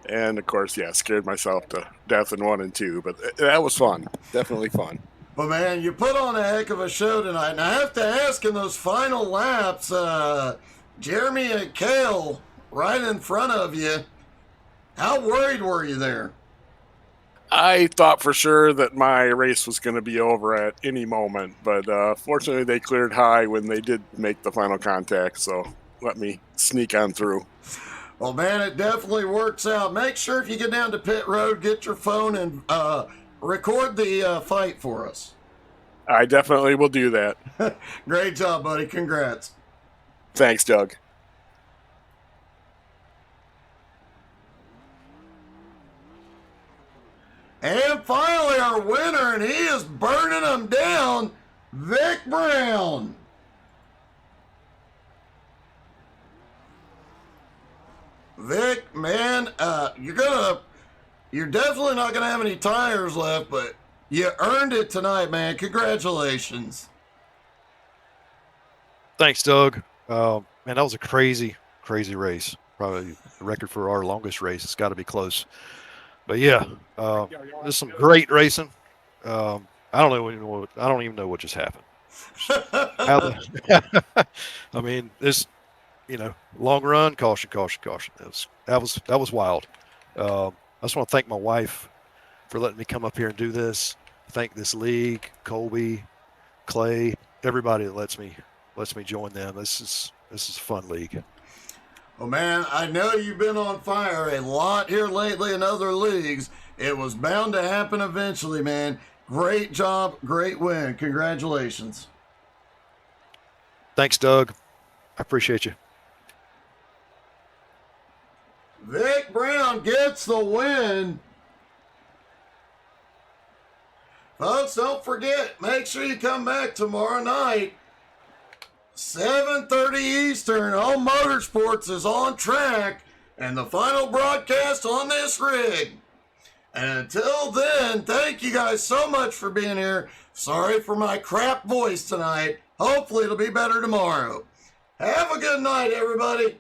And, of course, scared myself to death in 1 and 2. But that was fun. Definitely fun. But, man, you put on a heck of a show tonight. And I have to ask, in those final laps, Jeremy and Cale right in front of you, How worried were you there? I thought for sure that my race was going to be over at any moment, but fortunately they cleared high when they did make the final contact, so let me sneak on through. Well, man, it definitely works out. Make sure if you get down to pit road, get your phone and record the fight for us. I definitely will do that. Great job, buddy. Congrats. Thanks, Doug. And finally, our winner, and he is burning them down, Vic Brown. Vic, man, you're definitely not gonna have any tires left, but you earned it tonight, man. Congratulations. Thanks, Doug. Man, that was a crazy race. Probably the record for our longest race. It's got to be close. But yeah, there's some great racing. I don't even know what just happened. I mean, this, long run, caution. That was wild. I just want to thank my wife for letting me come up here and do this. Thank this league, Colby, Clay, everybody that lets me join them. This is a fun league. Well, man, I know you've been on fire a lot here lately in other leagues. It was bound to happen eventually, man. Great job, great win. Congratulations. Thanks, Doug. I appreciate you. Vic Brown gets the win. Folks, don't forget, make sure you come back tomorrow night. 7:30 Eastern on Motorsports is on track, and the final broadcast on this rig. And until then, thank you guys so much for being here. Sorry for my crap voice tonight. Hopefully it'll be better tomorrow. Have a good night, everybody.